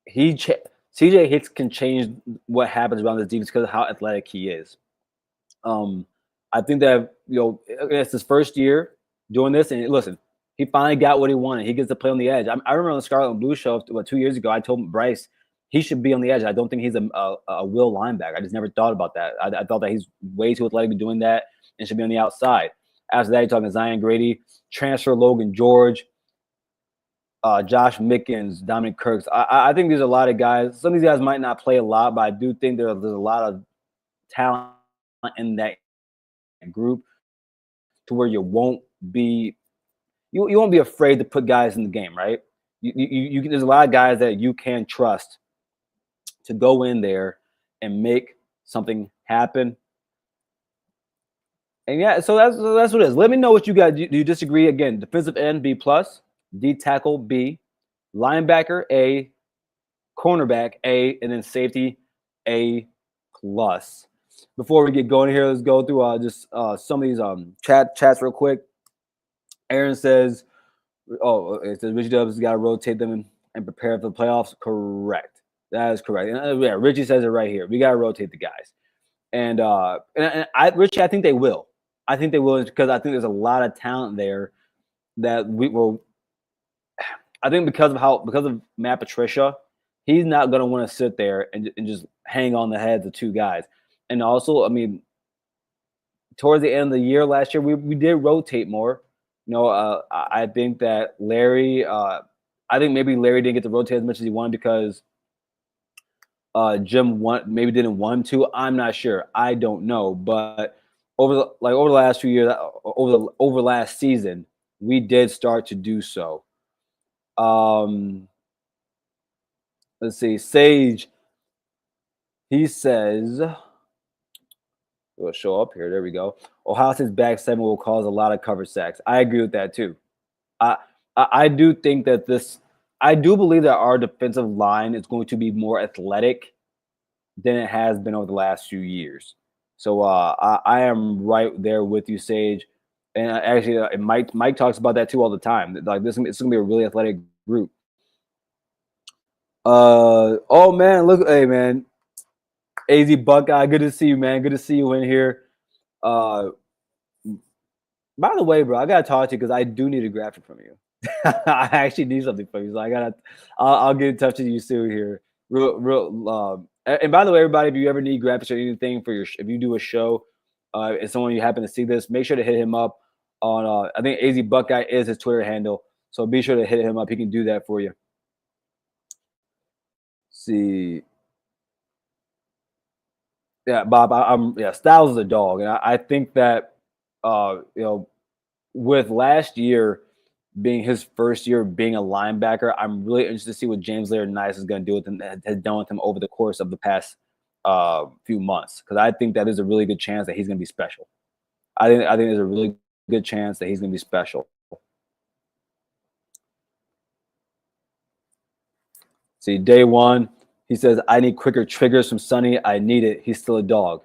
C.J. Hicks can change what happens around this defense because of how athletic he is. I think that, it's his first year doing this. And listen, he finally got what he wanted. He gets to play on the edge. I remember on the Scarlet and Blue show 2 years ago, I told Bryce he should be on the edge. I don't think he's a will linebacker. I just never thought about that. I thought that he's way too athletic to be doing that and should be on the outside. After that, you're talking Zion Grady, transfer Logan George, Josh Mickens, Dominic Kirks. I think there's a lot of guys. Some of these guys might not play a lot, but I do think there's a lot of talent in that group to where you won't be afraid to put guys in the game, right? There's a lot of guys that you can trust to go in there and make something happen. And yeah, so that's what it is. Let me know what you guys do. You disagree? Again, defensive end B+, D tackle B, linebacker A, cornerback A, and then safety A+. Before we get going here, let's go through just some of these chats real quick. Aaron says, it says Richie Dubs has got to rotate them and prepare for the playoffs. Correct. That is correct. And yeah, Richie says it right here. We got to rotate the guys. And Richie, I think they will. I think they will because I think there's a lot of talent there that we will. I think because of Matt Patricia, he's not going to want to sit there and just hang on the heads of two guys. And also, I mean, towards the end of the year last year, we did rotate more. I think that Larry. I think maybe Larry didn't get to rotate as much as he wanted because Jim didn't want to. I'm not sure. I don't know. But over the last few years, over last season, we did start to do so. Let's see. Sage. He says, it'll show up here. There we go. Ohio State's back seven will cause a lot of cover sacks. I agree with that too. I do think that I do believe that our defensive line is going to be more athletic than it has been over the last few years. So I am right there with you, Sage. And actually, Mike talks about that too all the time. Like it's going to be a really athletic group. Oh man, look, hey man, AZ Buckeye, good to see you, man. Good to see you in here. By the way, bro, I gotta talk to you because I do need a graphic from you. I actually need something from you, so I'll get in touch with you soon here. And by the way, everybody, if you ever need graphics or anything if you do a show, and someone you happen to see this, make sure to hit him up on. I think AZ Buckeye is his Twitter handle, so be sure to hit him up. He can do that for you. See. Yeah, Bob, Styles is a dog. And I think that, with last year being his first year being a linebacker, I'm really interested to see what James Laird-Nice is going to do with him, has done with him over the course of the past few months. Because I think that there's a really good chance that he's going to be special. I think there's a really good chance that he's going to be special. See, day one, he says, I need quicker triggers from Sonny. I need it. He's still a dog.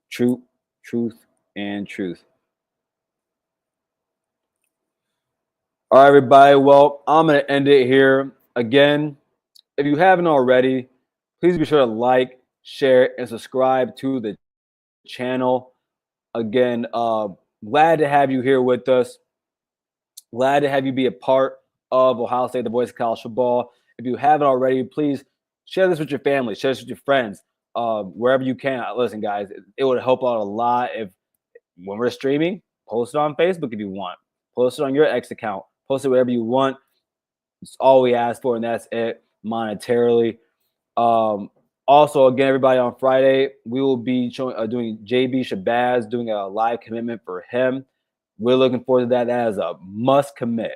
Truth, and truth. All right, everybody. Well, I'm going to end it here. Again, if you haven't already, please be sure to like, share, and subscribe to the channel. Again, glad to have you here with us. Glad to have you be a part of Ohio State, the voice of college football. If you haven't already, please share this with your family, share this with your friends, wherever you can. Listen, guys, it would help out a lot if when we're streaming, post it on Facebook if you want. Post it on your X account. Post it wherever you want. It's all we ask for, and that's it monetarily. Also, again, everybody, on Friday, we will be doing JB Shabazz, doing a live commitment for him. We're looking forward to that. That is a must commit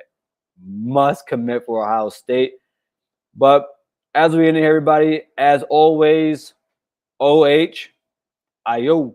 for Ohio State. But as we end here, everybody, as always, OH, IO.